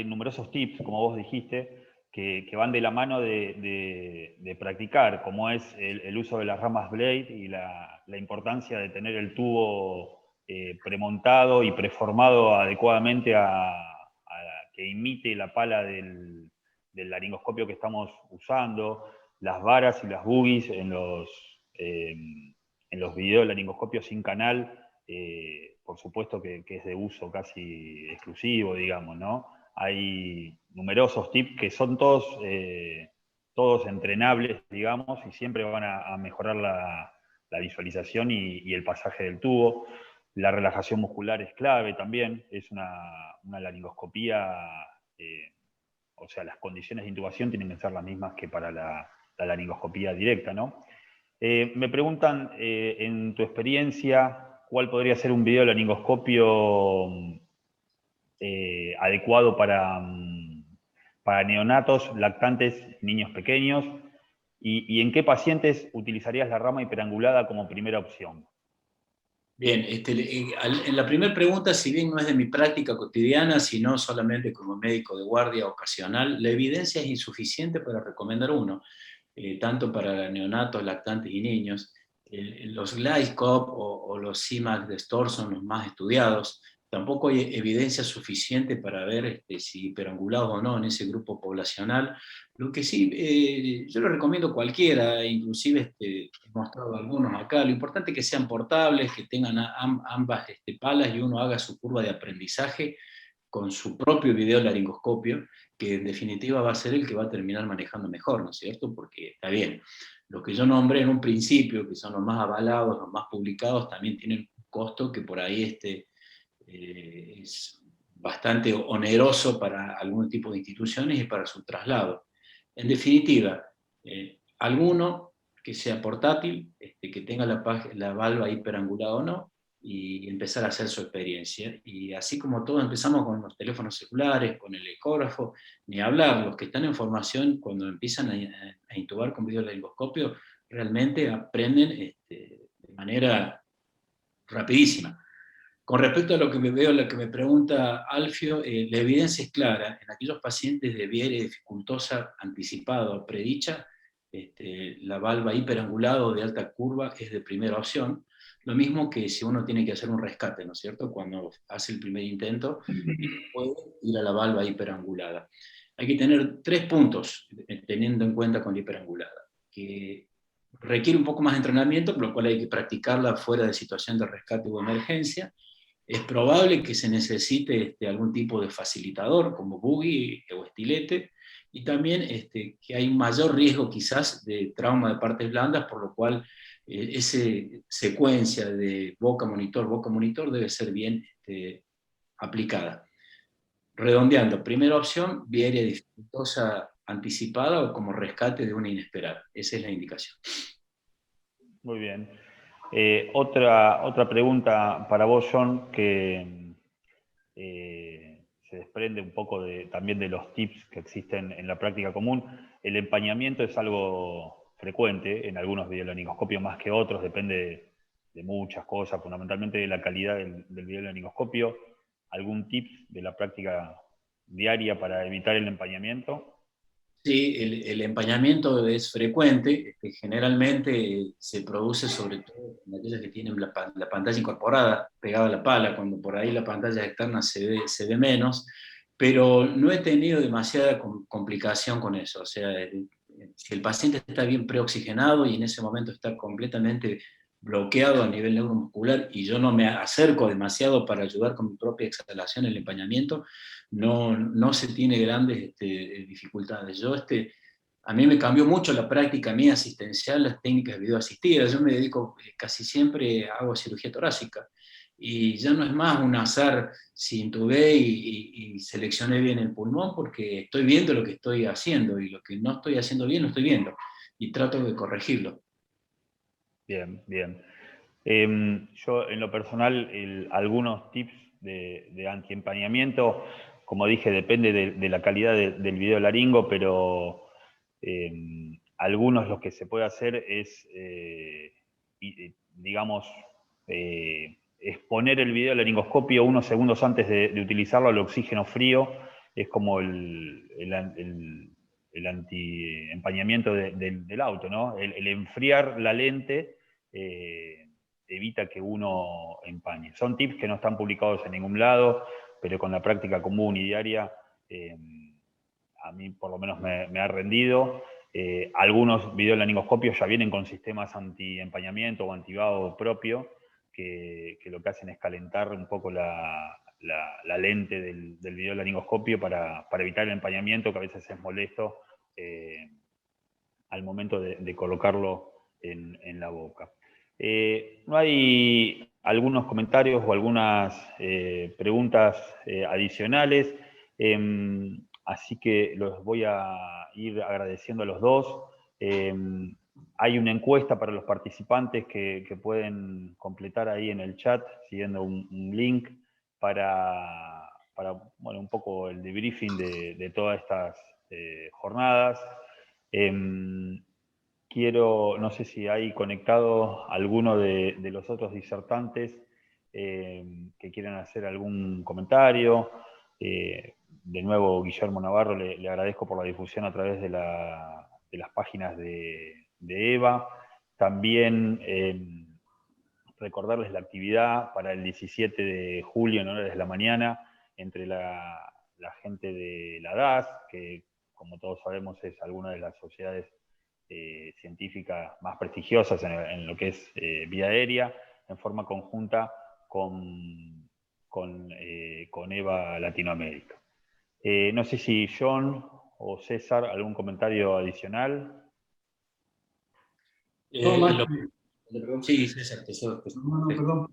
numerosos tips, como vos dijiste, que van de la mano de practicar, como es el uso de las ramas blade y la importancia de tener el tubo premontado y preformado adecuadamente a que imite la pala del laringoscopio que estamos usando, las varas y las boogies en los videos de laringoscopio sin canal, por supuesto que es de uso casi exclusivo, digamos, ¿no? Hay numerosos tips que son todos entrenables, digamos, y siempre van a mejorar la visualización y el pasaje del tubo. La relajación muscular es clave también, es una laringoscopía, o sea, las condiciones de intubación tienen que ser las mismas que para la laringoscopía directa, ¿no? Me preguntan, en tu experiencia, ¿cuál podría ser un video de laringoscopio adecuado para neonatos, lactantes, niños pequeños? ¿Y en qué pacientes utilizarías la rama hiperangulada como primera opción? Bien, en la primera pregunta, si bien no es de mi práctica cotidiana, sino solamente como médico de guardia ocasional, la evidencia es insuficiente para recomendar uno, tanto para neonatos, lactantes y niños. Los GlideScope o los CIMAC de Storr son los más estudiados. Tampoco hay evidencia suficiente para ver si hiperangulados o no en ese grupo poblacional. Lo que sí, yo lo recomiendo a cualquiera, inclusive he mostrado algunos acá. Lo importante es que sean portables, que tengan ambas palas, y uno haga su curva de aprendizaje con su propio videolaringoscopio, que en definitiva va a ser el que va a terminar manejando mejor, ¿no es cierto? Porque está bien, los que yo nombré en un principio, que son los más avalados, los más publicados, también tienen un costo que por ahí es bastante oneroso para algún tipo de instituciones y para su traslado. En definitiva, alguno que sea portátil, que tenga la valva hiperangulada o no, y empezar a hacer su experiencia. Y así como todos empezamos con los teléfonos celulares, con el ecógrafo, ni hablar, los que están en formación, cuando empiezan a intubar con videolaringoscopio, realmente aprenden de manera rapidísima. Con respecto a lo que lo que me pregunta Alfio, la evidencia es clara. En aquellos pacientes de Viere dificultosa anticipada o predicha, la valva hiperangulada o de alta curva es de primera opción. Lo mismo que si uno tiene que hacer un rescate, ¿no es cierto? Cuando hace el primer intento, puede ir a la valva hiperangulada. Hay que tener 3 puntos teniendo en cuenta con la hiperangulada, que requiere un poco más de entrenamiento, por lo cual hay que practicarla fuera de situación de rescate o emergencia. Es probable que se necesite algún tipo de facilitador, como buggy o estilete, y también que hay un mayor riesgo quizás de trauma de partes blandas, por lo cual esa secuencia de boca-monitor debe ser bien aplicada. Redondeando, primera opción, viaria dificultosa anticipada o como rescate de una inesperada. Esa es la indicación. Muy bien. Otra pregunta para vos, John, que se desprende un poco también de los tips que existen en la práctica común. El empañamiento es algo frecuente en algunos videolaringoscopios más que otros, depende de muchas cosas, fundamentalmente de la calidad del videolaringoscopio. ¿Algún tip de la práctica diaria para evitar el empañamiento? Sí, el empañamiento es frecuente, generalmente se produce sobre todo en aquellas que tienen la pantalla incorporada, pegada a la pala, cuando por ahí la pantalla externa se ve menos, pero no he tenido demasiada complicación con eso. O sea, si el paciente está bien preoxigenado y en ese momento está completamente bloqueado a nivel neuromuscular y yo no me acerco demasiado para ayudar con mi propia exhalación el empañamiento, no se tiene grandes dificultades. A mí me cambió mucho la práctica mía asistencial, las técnicas de videoasistidas. Yo me dedico casi siempre, hago cirugía torácica, y ya no es más un azar si intubé y seleccioné bien el pulmón, porque estoy viendo lo que estoy haciendo, y lo que no estoy haciendo bien lo estoy viendo, y trato de corregirlo. Bien, bien. Yo, en lo personal, algunos tips de antiempañamiento, como dije, depende de la calidad del videolaringo, pero algunos lo que se puede hacer es, digamos, exponer el videolaringoscopio unos segundos antes de utilizarlo al oxígeno frío. Es como el anti-empañamiento del auto, ¿no? El enfriar la lente evita que uno empañe. Son tips que no están publicados en ningún lado, pero con la práctica común y diaria, a mí por lo menos me ha rendido. Algunos videolaringoscopios ya vienen con sistemas anti-empañamiento o anti-vaho propio, que lo que hacen es calentar un poco la lente del videolaringoscopio para evitar el empañamiento, que a veces es molesto al momento de colocarlo en la boca. ¿No hay algunos comentarios o algunas preguntas adicionales? Así que los voy a ir agradeciendo a los dos. Hay una encuesta para los participantes que pueden completar ahí en el chat, siguiendo un link para bueno, un poco el debriefing de todas estas jornadas. No sé si hay conectado alguno de los otros disertantes que quieran hacer algún comentario. De nuevo, Guillermo Navarro, le agradezco por la difusión a través de las páginas de EVA. También recordarles la actividad para el 17 de julio en horas de la mañana entre la gente de la DAS, que como todos sabemos es alguna de las sociedades científicas más prestigiosas en lo que es vía aérea, en forma conjunta con EVA Latinoamérica. No sé si John o César, algún comentario adicional. Sí, César, Perdón.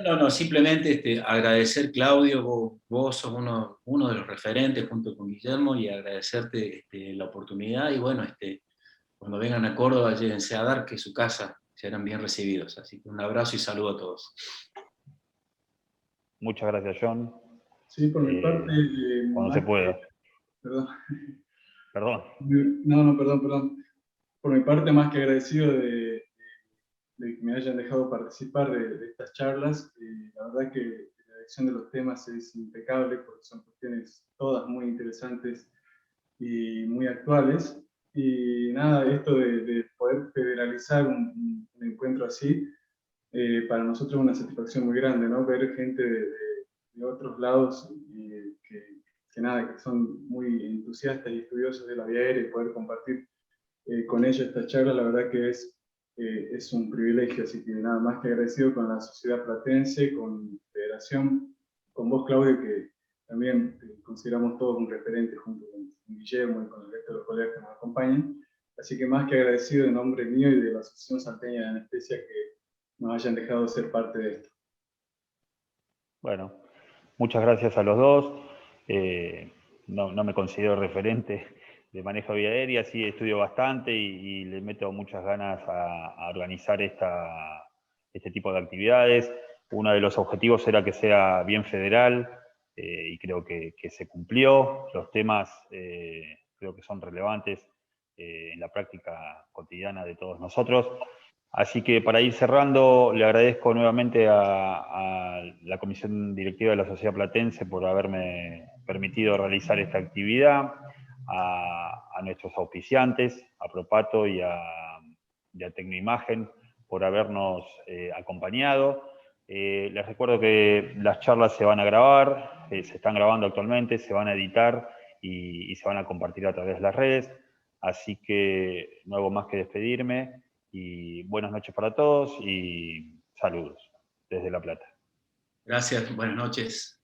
No, simplemente agradecer, Claudio, vos sos uno de los referentes junto con Guillermo, y agradecerte la oportunidad, y bueno, cuando vengan a Córdoba, llévense a Dar, que es su casa, serán bien recibidos. Así que un abrazo y saludo a todos. Muchas gracias, John. Sí, por mi parte... cuando se pueda. Perdón. Perdón. No, perdón. Por mi parte, más que agradecido de que me hayan dejado participar de estas charlas. La verdad que la elección de los temas es impecable, porque son cuestiones todas muy interesantes y muy actuales. Y nada, esto de poder federalizar un encuentro así, para nosotros es una satisfacción muy grande, ¿no? Ver gente de otros lados que nada, que son muy entusiastas y estudiosos de la vía aérea, y poder compartir con ellos esta charla, la verdad que es un privilegio. Así que nada más que agradecido con la Sociedad Platense, con Federación, con vos, Claudio, que también consideramos todos un referente junto con Guillermo y con el resto de los colegas que nos acompañan. Así que más que agradecido en nombre mío y de la Asociación Salteña de Anestesia que nos hayan dejado ser parte de esto. Bueno, muchas gracias a los dos. No me considero referente de manejo de vía aérea, sí estudio bastante y le meto muchas ganas a organizar este tipo de actividades. Uno de los objetivos era que sea bien federal, y creo que se cumplió. Los temas creo que son relevantes en la práctica cotidiana de todos nosotros. Así que para ir cerrando, le agradezco nuevamente a la Comisión Directiva de la Sociedad Platense por haberme permitido realizar esta actividad, a nuestros auspiciantes, a Propato y a Tecnoimagen por habernos acompañado. Les recuerdo que las charlas se van a grabar, se están grabando actualmente, se van a editar y se van a compartir a través de las redes. Así que no hago más que despedirme y buenas noches para todos y saludos desde La Plata. Gracias, buenas noches.